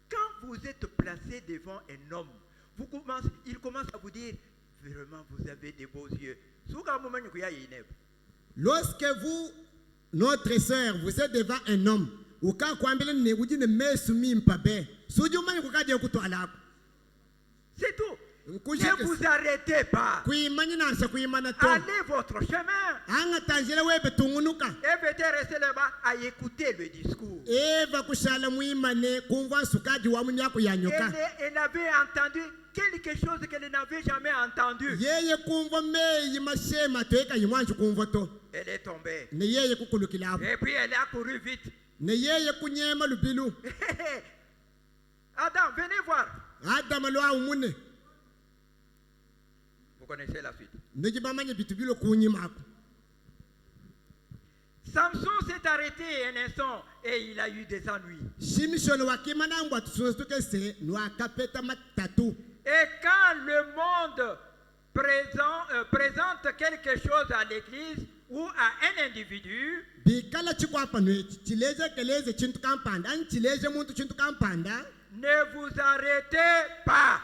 quand vous êtes placé devant un homme, il commence à vous dire, vraiment vous avez des beaux yeux. Lorsque vous, notre sœur, vous êtes devant un homme, c'est tout. Ne vous arrêtez pas. Allez votre chemin. Ève était restée là-bas à écouter le discours. Elle avait entendu quelque chose qu'elle n'avait jamais entendu. Elle est tombée. Et puis elle a couru vite. Adam, venez voir. Vous connaissez la suite. Samson s'est arrêté un instant et il a eu des ennuis. Et quand le monde présente quelque chose à l'église ou à un individu, ne vous arrêtez pas.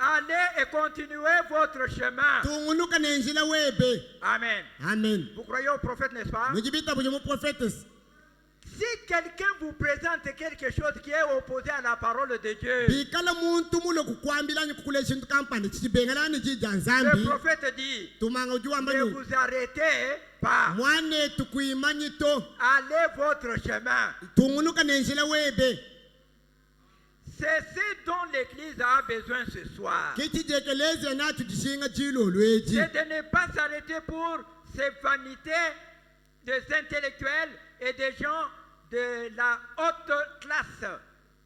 Allez et continuez votre chemin. Amen. Amen. Vous croyez au prophète, n'est-ce pas? Si quelqu'un vous présente quelque chose qui est opposé à la parole de Dieu, le prophète dit, ne vous arrêtez pas. Allez votre chemin. C'est ce dont l'Église a besoin ce soir. C'est de ne pas s'arrêter pour ces vanités des intellectuels et des gens de la haute classe.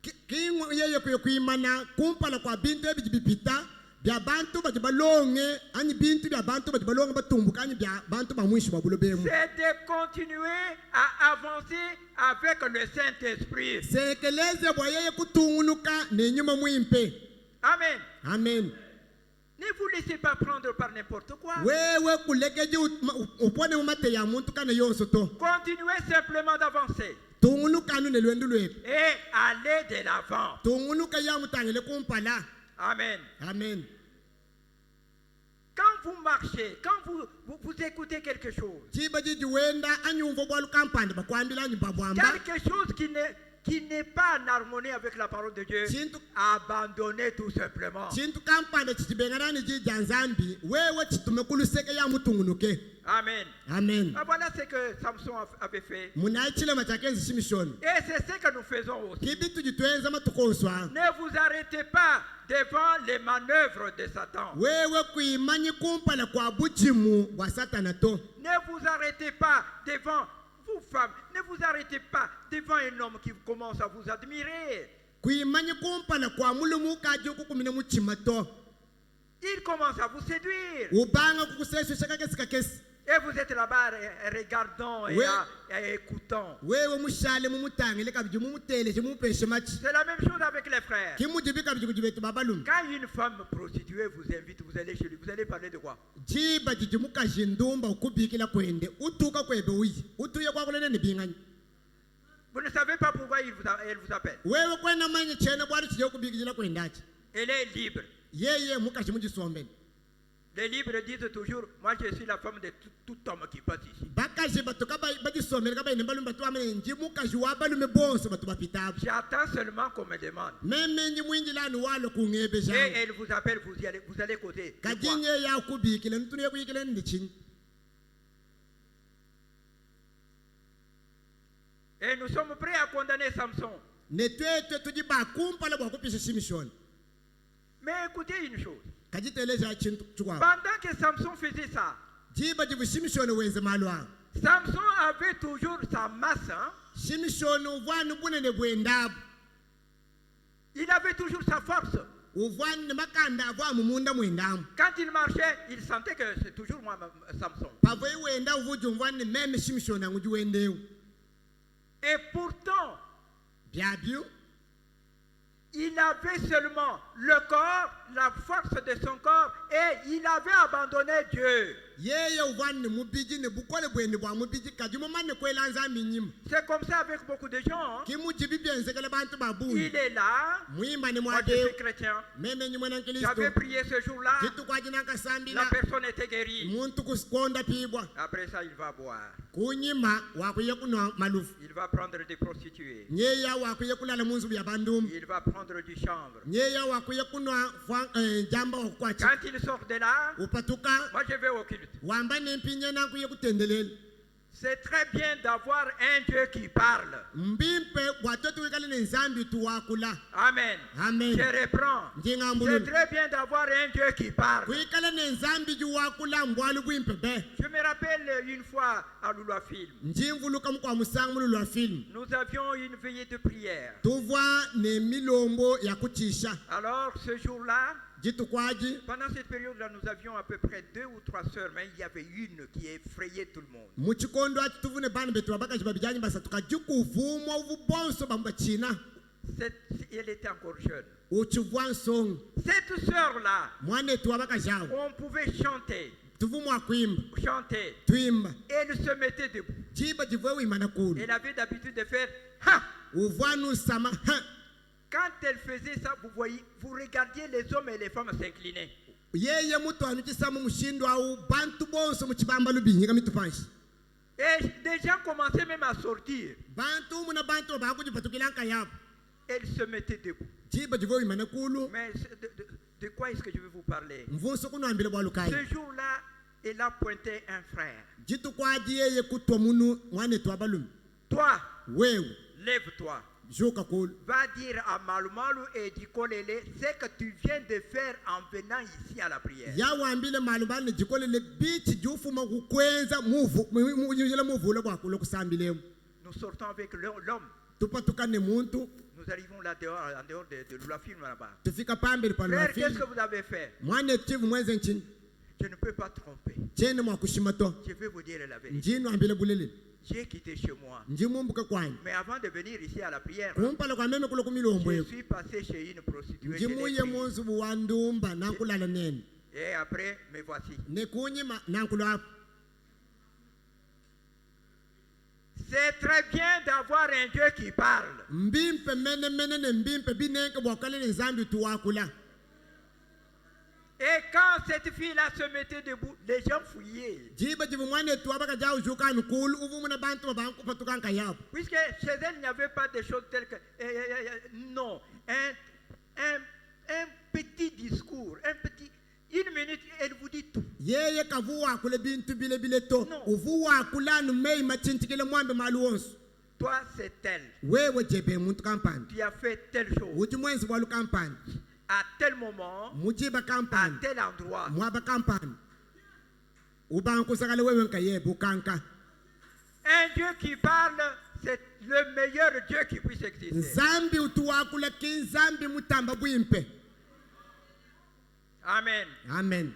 C'est de continuer à avancer avec le Saint-Esprit. Amen. Amen. Ne vous laissez pas prendre par n'importe quoi. Continuez simplement d'avancer. Et allez de l'avant. Amen. Amen. Quand vous marchez, quand vous écoutez quelque chose, quelque chose qui n'est pas en harmonie avec la parole de Dieu, abandonnez tout simplement. Amen. Amen. Voilà ce que Samson avait fait. Et c'est ce que nous faisons aussi. Ne vous arrêtez pas devant les manœuvres de Satan. Ne vous arrêtez pas devant vous femmes. Ne vous arrêtez pas devant un homme qui commence à vous admirer. Il commence à vous séduire. Et Et vous êtes là-bas regardant et écoutant. C'est la même chose avec les frères. Quand une femme prostituée vous invite, vous allez chez lui, vous allez parler de quoi? Vous ne savez pas pourquoi elle vous appelle. Elle est libre. Les libres disent toujours, moi je suis la femme de tout homme qui passe ici. J'attends seulement qu'on me demande. Et elle vous appelle, vous allez causer. Et nous sommes prêts à condamner Samson. Mais écoutez une chose. Pendant que Samson faisait ça, Samson avait toujours sa masse. Il avait toujours sa force. Quand il marchait, il sentait que c'est toujours moi, Samson. Et pourtant, il avait seulement le corps, la force de son corps, et il avait abandonné Dieu. C'est comme ça avec beaucoup de gens. Il est là. Moi je suis chrétien. J'avais prié ce jour-là. La personne était guérie. Après ça, il va boire. Il va prendre des prostituées. Il va prendre du chanvre. Quand il sort de là, moi je vais au culte. C'est très bien d'avoir un Dieu qui parle. Amen. Amen. Je reprends. C'est très bien d'avoir un Dieu qui parle. Je me rappelle une fois à Lula Film. Nous avions une veillée de prière. Alors ce jour-là, pendant cette période-là, nous avions à peu près 2 ou 3 sœurs, mais il y avait une qui effrayait tout le monde. Elle était encore jeune. Cette sœur-là, on pouvait chanter. Elle se mettait debout. Elle avait d'habitude de faire ha. Quand elle faisait ça, vous regardiez les hommes et les femmes s'incliner. Et des gens commençaient même à sortir. Elle se mettait debout. Mais de quoi est-ce que je vais vous parler? Ce jour-là, elle a pointé un frère. Toi, lève-toi. Va dire à Malumalu et Dikolele ce que tu viens de faire en venant ici à la prière. Nous sortons avec l'homme. Nous arrivons là dehors, en dehors de la film là-bas. Frère, qu'est-ce que vous avez fait? Je ne peux pas tromper. Je vais vous dire la vérité. J'ai quitté chez moi. Mais avant de venir ici à la prière, je suis passé chez une prostituée. Et après, me voici. C'est très bien d'avoir un Dieu qui parle. Et quand cette fille-là se mettait debout, les gens fouillaient. Puisque chez elle, il n'y avait pas de choses telles que... non, un petit discours, une minute, elle vous dit tout. Non. Toi, c'est elle. Tu as fait telle chose. À tel moment, à tel endroit. Un Dieu qui parle, c'est le meilleur Dieu qui puisse exister. Amen. Amen.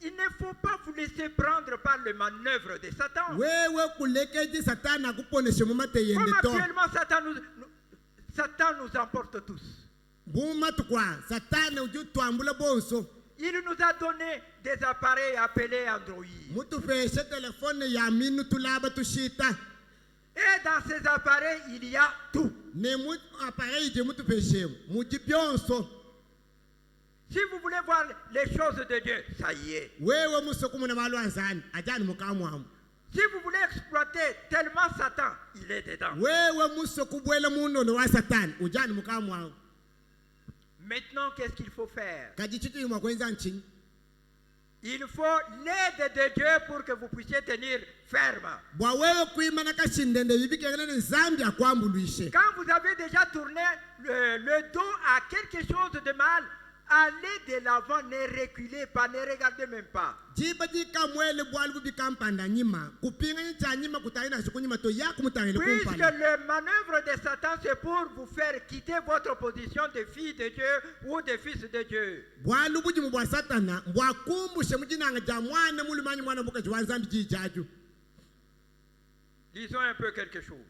Il ne faut pas vous laisser prendre par les manœuvres de Satan. Comme actuellement Satan nous emporte tous. Il nous a donné des appareils appelés Android. Et dans ces appareils, il y a tout. Si vous voulez voir les choses de Dieu, ça y est. Si vous voulez exploiter tellement Satan, il est dedans. Maintenant, qu'est-ce qu'il faut faire? Il faut l'aide de Dieu pour que vous puissiez tenir ferme. Quand vous avez déjà tourné le dos à quelque chose de mal, allez de l'avant, ne reculez pas, ne regardez même pas. Puisque le manœuvre de Satan, c'est pour vous faire quitter votre position de fille de Dieu ou de fils de Dieu. Disons un peu quelque chose.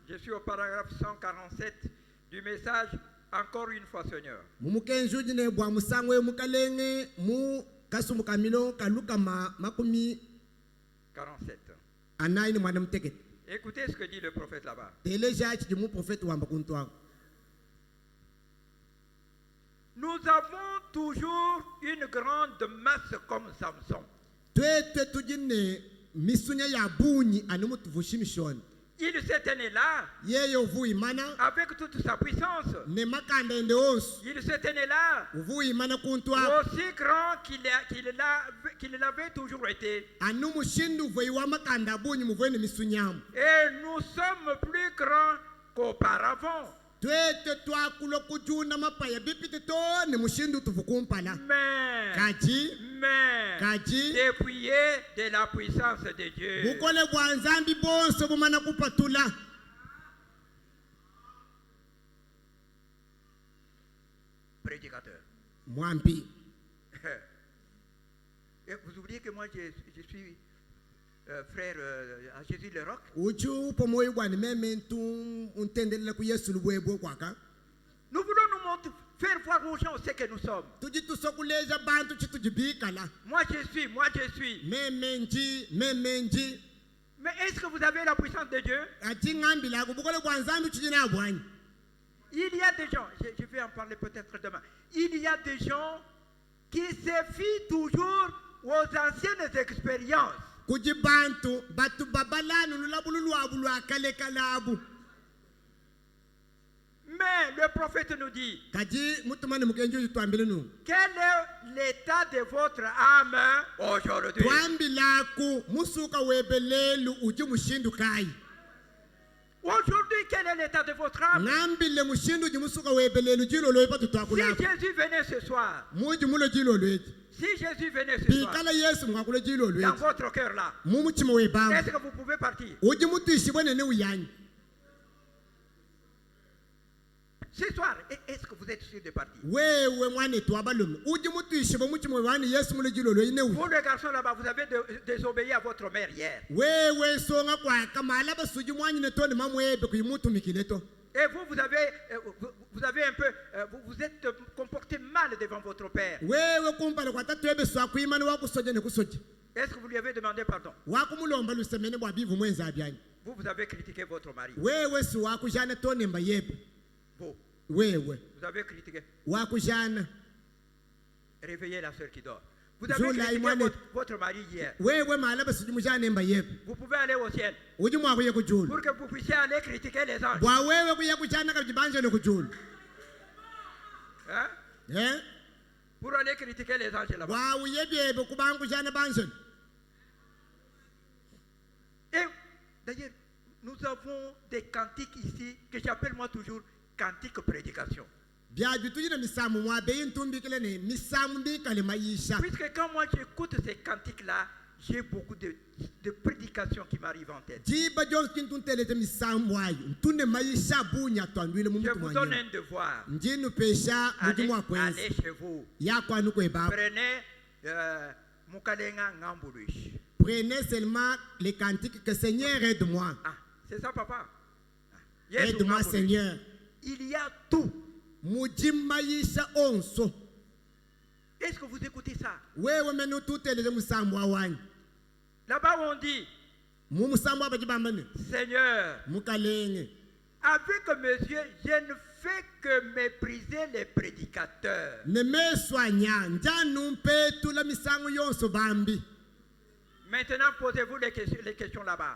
Je suis au paragraphe 147 du message. Encore une fois, Seigneur. 47. Écoutez ce que dit le prophète là-bas. Nous avons toujours une grande masse comme Samson. Il s'est tenu là avec toute sa puissance. Il s'est tenu là aussi grand qu'il l'avait toujours été. Et nous sommes plus grands qu'auparavant. Mais dépouillé de la puissance de Dieu. Prédicateur. Vous oubliez que moi je suis frère à Jésus le Roc. Nous voulons nous montrer, faire voir aux gens ce que nous sommes. Moi je suis. Mais est-ce que vous avez la puissance de Dieu? Il y a des gens, je vais en parler peut-être demain. Il y a des gens qui se fient toujours aux anciennes expériences. Mais le prophète nous dit, quel est l'état de votre âme aujourd'hui? Aujourd'hui, quel est l'état de votre âme? Si Jésus venait ce soir, dans votre cœur là, est-ce que vous pouvez partir? Ce soir, est-ce que vous êtes sûr de partir? Vous, le garçon là-bas, vous avez désobéi à votre mère hier. Et vous, vous avez un peu, vous êtes comporté mal devant votre père. Est-ce que vous lui avez demandé pardon? Vous avez critiqué votre mari. Vous avez critiqué. Réveillez la soeur qui dort. Vous avez critiqué votre mari hier. Vous pouvez aller au ciel pour que vous puissiez aller critiquer les anges. Hein? Pour aller critiquer les anges là-bas. Et d'ailleurs, nous avons des cantiques ici que j'appelle moi toujours cantique prédication. Puisque quand moi j'écoute ces cantiques-là, j'ai beaucoup de prédications qui m'arrivent en tête. Je vous donne un devoir. Allez chez vous. Prenez Prenez seulement les cantiques que Seigneur aide-moi. Ah, c'est ça, papa. Aide-moi, Seigneur. Il y a tout. Est-ce que vous écoutez ça? Là-bas on dit, Seigneur, avec mes yeux, je ne fais que mépriser les prédicateurs. Maintenant, posez-vous les questions là-bas.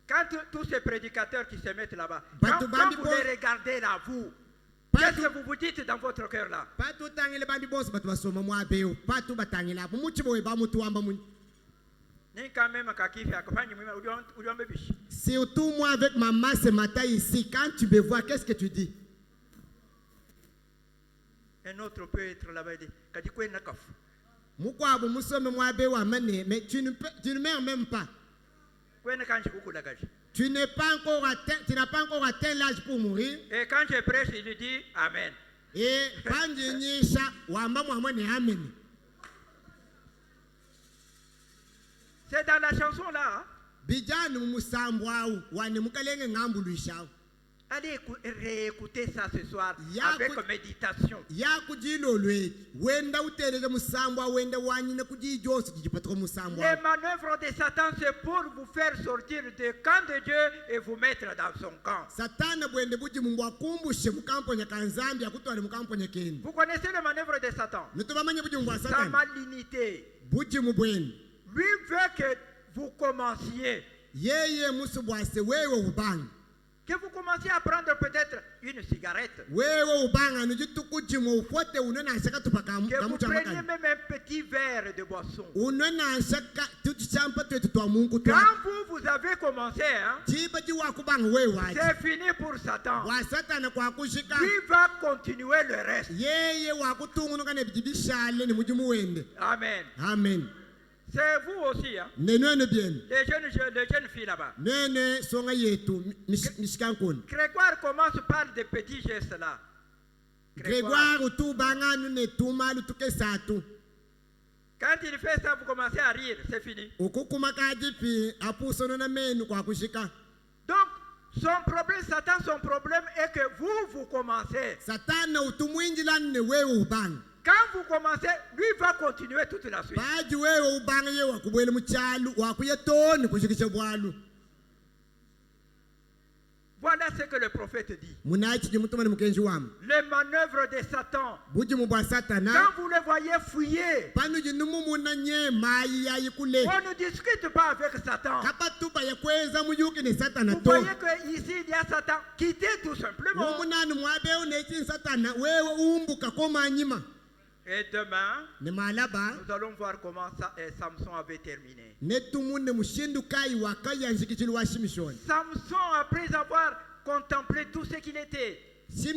Quand tous ces prédicateurs qui se mettent là-bas, quand vous les regardez là, vous, qu'est-ce que vous vous dites dans votre cœur là? Surtout moi avec maman ce matin ici, quand tu me vois, qu'est-ce que tu dis? Un autre peut être là-bas et dire, mais tu ne meurs même pas. Tu n'as pas encore atteint l'âge pour mourir. Et quand je prêche, il dit Amen. Et quand je dis ça, Amen. C'est dans la chanson là. Allez réécouter ça ce soir avec méditation. Les manœuvres de Satan, c'est pour vous faire sortir du camp de Dieu et vous mettre dans son camp. Vous connaissez les manœuvres de Satan? Sa malignité. Lui veut que vous commenciez. Que vous commenciez à prendre peut-être une cigarette. Que vous preniez même un petit verre de boisson. Quand vous avez commencé, hein, c'est fini pour Satan. Lui va continuer le reste. Amen. Amen. C'est vous aussi, hein? Les jeunes filles là-bas. Grégoire commence par des petits gestes là. Grégoire. Quand il fait ça, vous commencez à rire, c'est fini. Donc, son problème, Satan, son problème est que vous commencez. Quand vous commencez, lui va continuer toute la suite. Voilà ce que le prophète dit. Les manœuvres de Satan. Quand vous les voyez fouiller, on ne discute pas avec Satan. Vous voyez qu'ici il y a Satan. Quittez tout simplement. Et demain, nous allons voir comment Samson avait terminé. Samson, après avoir contemplé tout ce qu'il était, il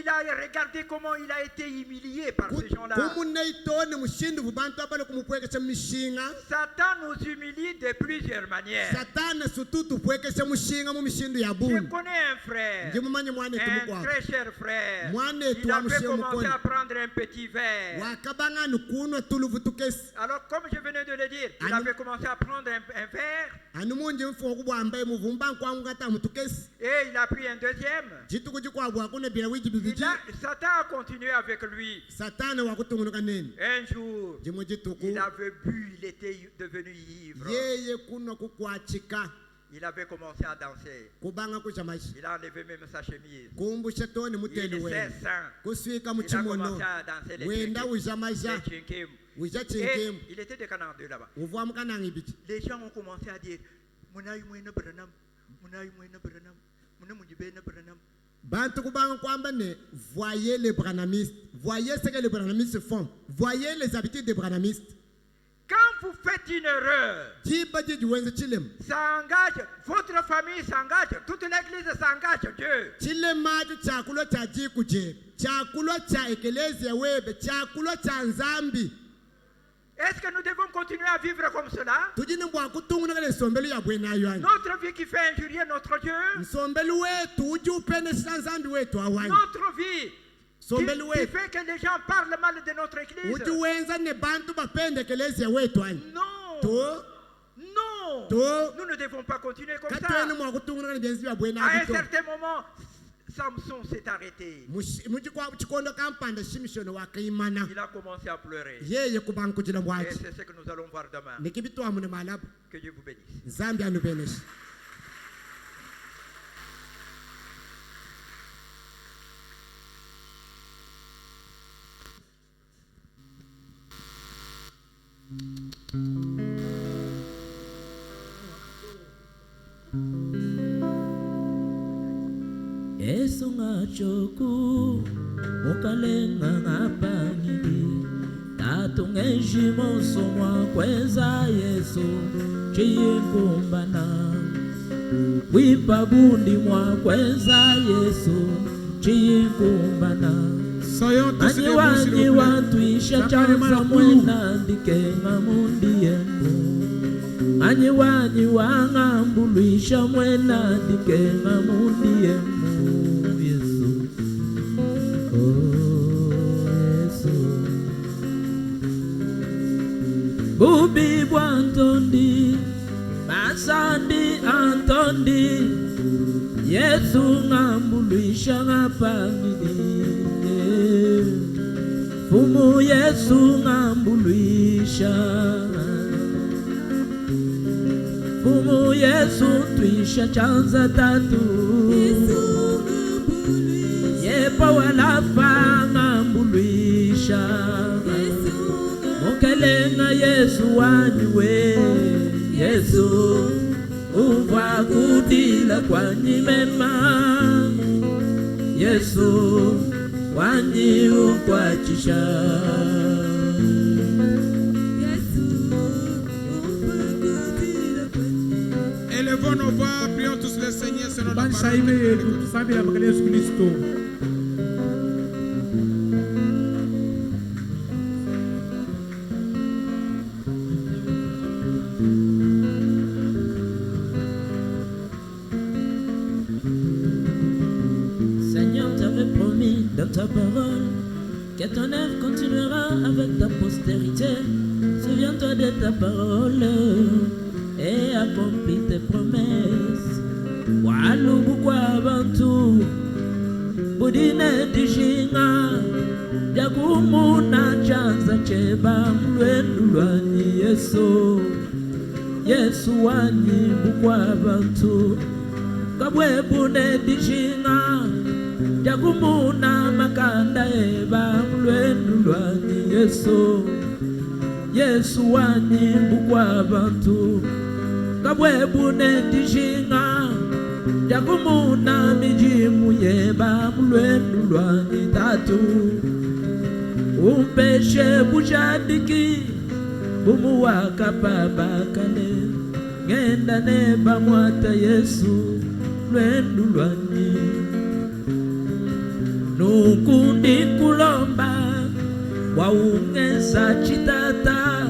a regardé comment il a été humilié par ces gens-là. Satan nous humilie de plusieurs manières. Je connais un frère, un très cher frère. Il avait commencé à prendre un petit verre. Alors, comme je venais de le dire, il avait commencé à prendre un verre. Et il a pris un deuxième. Satan a continué avec lui. Un jour, il avait bu, il était devenu ivre. Il avait commencé à danser. Il a enlevé même sa chemise. Il était sain. Il a commencé à danser les tchinkim. Et il était de Canaan là-bas. Les gens ont commencé à dire voyez les branhamistes, voyez ce que les branhamistes font, voyez les habitudes des branhamistes. Quand vous faites une erreur, ça engage, votre famille s'engage, toute l'église s'engage, Dieu. Est-ce que nous devons continuer à vivre comme cela? Notre vie qui fait injurier notre Dieu. Notre vie qui fait que les gens parlent mal de notre église. Non. Nous ne devons pas continuer comme ça. À un certain moment, Samson s'est arrêté. Il a commencé à pleurer. Et c'est ce que nous allons voir demain. Que Dieu vous bénisse. Esunga choku mukalenga ngapangidi tatungeji mosomwa kweza Yesu chiyikumbana wipabundi mwa kweza Yesu chiyikumbana anyiwa tuisha chanza mwena ndikenga mundi yenu anyiwa ngambuluisha mwena ndikenga mundi yenu Bubi Bwantondi, Masandi Antondi, Yesu ngambuluisha ngapangidi, Fumu Yesu ngambuluisha, Fumu Yesu tuisha chanza tatu, Yepa walafa ngambuluisha. Mokelenga Yesu waniwe Yesu uva kutila kwa nyimema Yesu wanyi ukwachisha Élevons nos voix, prions tous le Seigneur selon la parole. Ta parole, que ton œuvre continuera avec ta postérité. Souviens-toi de ta parole et accomplis tes promesses. Walubu kwa bantu, budine dijinga, jagumu na chanza cheba mlwendu lwani Yesu. Yesu wani bukwa bantu, kabwe bune dijinga. Jagumuna makanda eba mlwendu lwani Yesu Yesu wani mbukwa bantu kabwebune dijinga Jagumuna mijimu yeba mlwendu lwani tatu Umpeshe bujadiki bumuwaka babakale Ngenda neba mwata Yesu mlwendu lwani Nukundi kulomba waungeza chitata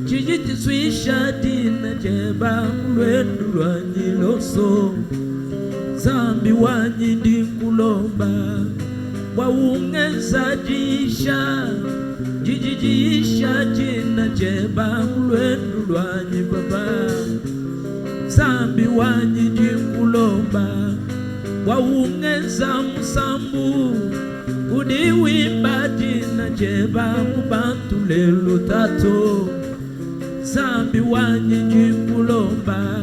chijitiswisha dina jeba mlwendu lwanyi loso zambi wanyi ndi kulomba waungeza jisha jijijisha dina jeba mlwendu lwanyi baba zambi wanyi ndi kulomba waungeza musambu udiwimba dina jeba mubantu lelo tato zambi wanyi jikulomba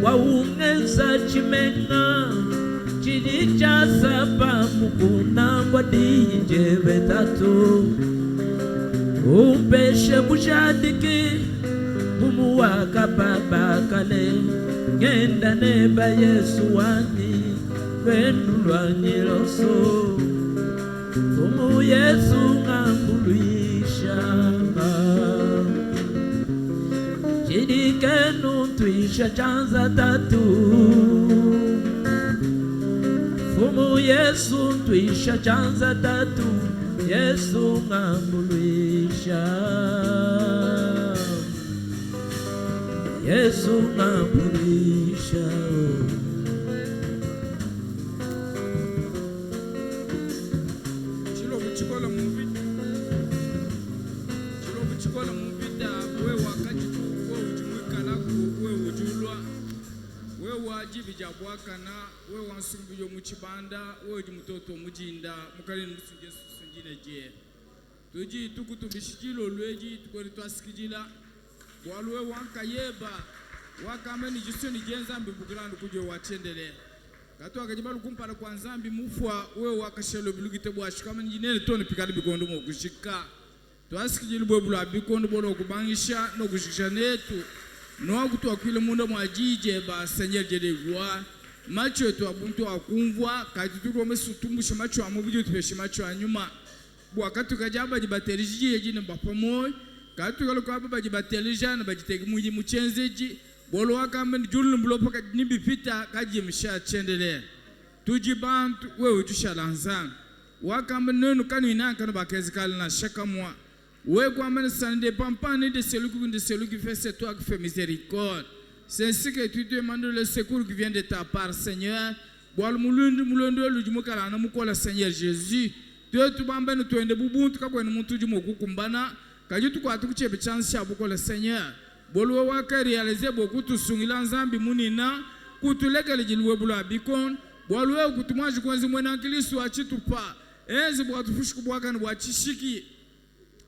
waungeza chimenga chijicha sapa mukuna mbadi jebe tato umpeshe bushadiki bumuwaka babakale ngenda neba Yesu wanyi lwendu lwanyi loso Fumu Yesu ngambuluisha Chidikenu tuisha chanza tatu Fumu Yesu tuisha chanza tatu Yesu ngambulisha, Yesu ngambulisha. Jabwakana we wansumbuyo muchibanda we mutoto mujinda mukali nusunje sunjine je tuji tukutubishikilo lweji tukori twasikijila walwe wankayeba wakameni jisoni jenzambi bugrandu kujo wachendele gato akajibalu kumpala kwa nzambi mufwa we wakashelo bilugite bwashikama njinene tone pikali bikondo mo kushika twasikijilo bwebula bikondo bolo kubangisha no kushikisha netu no kutu akwile mundo mwajije ba Seigneur Dieu de gloire macho tu abuntu akumvwa katuturo mesutumbusha macho amubije tupeshe macho anyuma bwakatu kajaba jibaterije yejine bapamoy katukalo kwa baba jibatelija na bajitege muji muchenzeji bolo wakambe jullu mlopo kadnibi pita kaje msha chendele tujibantu wewe tushalanza wakambe nenu kanu inanka no bakezikala na shakamwa we kwa mene sande pampane de celui qui fait c'est toi qui fais miséricorde. C'est ainsi que tu demandes le secours qui vient de ta part, Seigneur. Boal mulundi le jumukala na mukola Seigneur Jésus. Tu tu bamba no tuende bubuntu ka kwene muntu jumoku kumbana kajitu kwa tukuchebe chance ya bukola Seigneur. Bolwe waka réaliser beaucoup tu sungila nzambi munina kutulegele jilwe bula bikon bolwe kutumaji kwanzi mwena Kristo achitupa. Enzi bwa tufushiku bwaka ni bwachishiki.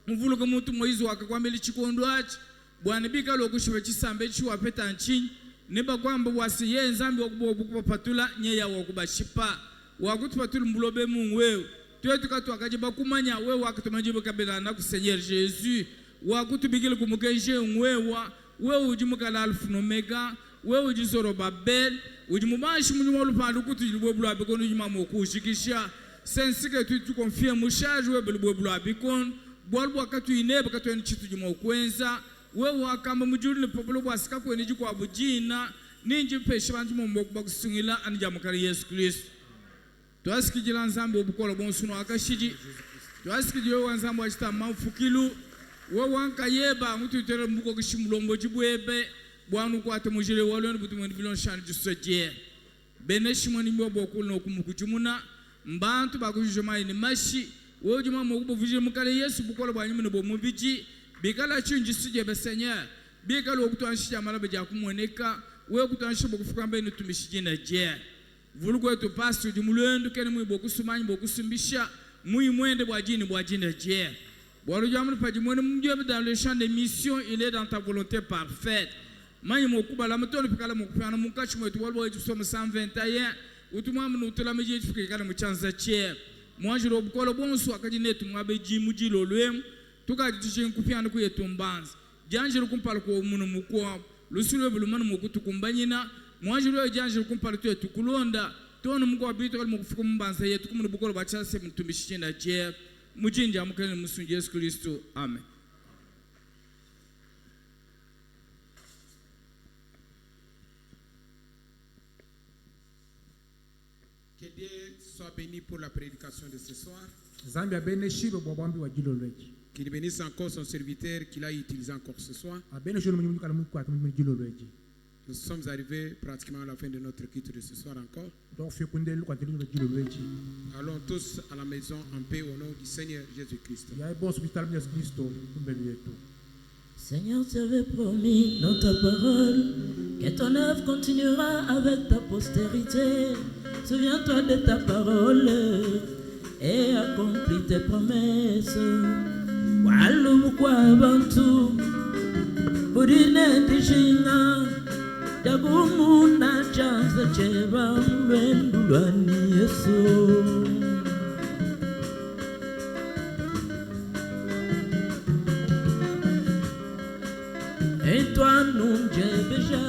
Mvulu kwa mtu Moizi wakakwambeli chikondo achi bwana bika lokushiwe chisambe chiwa peta nchinyi niba kwamba wasi ye nzambi wakubo patula nye ya wakubashipa wakutupatula mbulobe mungu wewe tuwe tukatu wakajiba kumanya wewe wakatumajibu kabila na kusenyer Jésus wakutubigile kumukenje wewe ujimukala alfa na omega wewe ujizoro babel ujimubashi mnyuma lupandu kutu jilubwebulu abikono ujimamu kushikisha sensike tu confie mushaji wewe bilubwebulu abikono bwalbu wakatu ineba katu eni chitu juma ukwenza wewe wakamba mujuri lepopolo bwasika kweni jiku abujina ninji peshe banji mwoku bakusungila anijamukari Yesu Kristo tuwasikijila nzambi obukolo bonsuno wakashiji tuwasikijila wanzambi wachita mafukilu wewe wanka yeba mtu yutere mbuko kishimulombo jibwebe bwanu kwa ate mujire walweni butu mweni bilon shani jusoje bene shimoni mbo bokulu no kumukujumuna mbantu bakujuma ini mashi wewe juma mwokubo vijile mukale Yesu bukolo bwanyumu nebo mubiji bikala chinji suje be Seigneur bikala okutanshija malabe ja kumwoneka wewe kutanshija bokufuka mbe nitumishijina je vulugwe to pastor jumulendo kene mwibo kusumanyi bokusumbisha mwende bwajine je bwalo jamu pajimone mjobe dans le champ de mission il est dans ta volonté parfaite manyi mokubala mutoni pikala mokufana mukachi mwetu walbo ejusoma 121 utumwa mnutula meje tufike kana muchanza che mwanjiro obukolo bonso akajinetu mwabeji mujilo lwemu tukajitishe nkufyana kuyetumbanza janjiro kumpala ko umuntu mukwa lusiro bulumana mukutukumbanyina mwanjiro janjiro kumpala to tukulonda tono mukwa bito kali mukufuka mumbanza yetu kumunu bukolo bachase mutumbishina je mujinja mukene musunje Yesu Kristo amen. Que Dieu soit béni pour la prédication de ce soir. Qu'il bénisse encore son serviteur qu'il a utilisé encore ce soir. Nous sommes arrivés pratiquement à la fin de notre culte de ce soir encore. Allons tous à la maison en paix au nom du Seigneur Jésus-Christ. Seigneur, tu avais promis dans ta parole que ton œuvre continuera avec ta postérité. Souviens-toi de ta parole et accomplis tes promesses. Walu kwa bantu budine tishina dagumu na chanza cheba mbendulani Yesu. Et toi nous j'ai déjà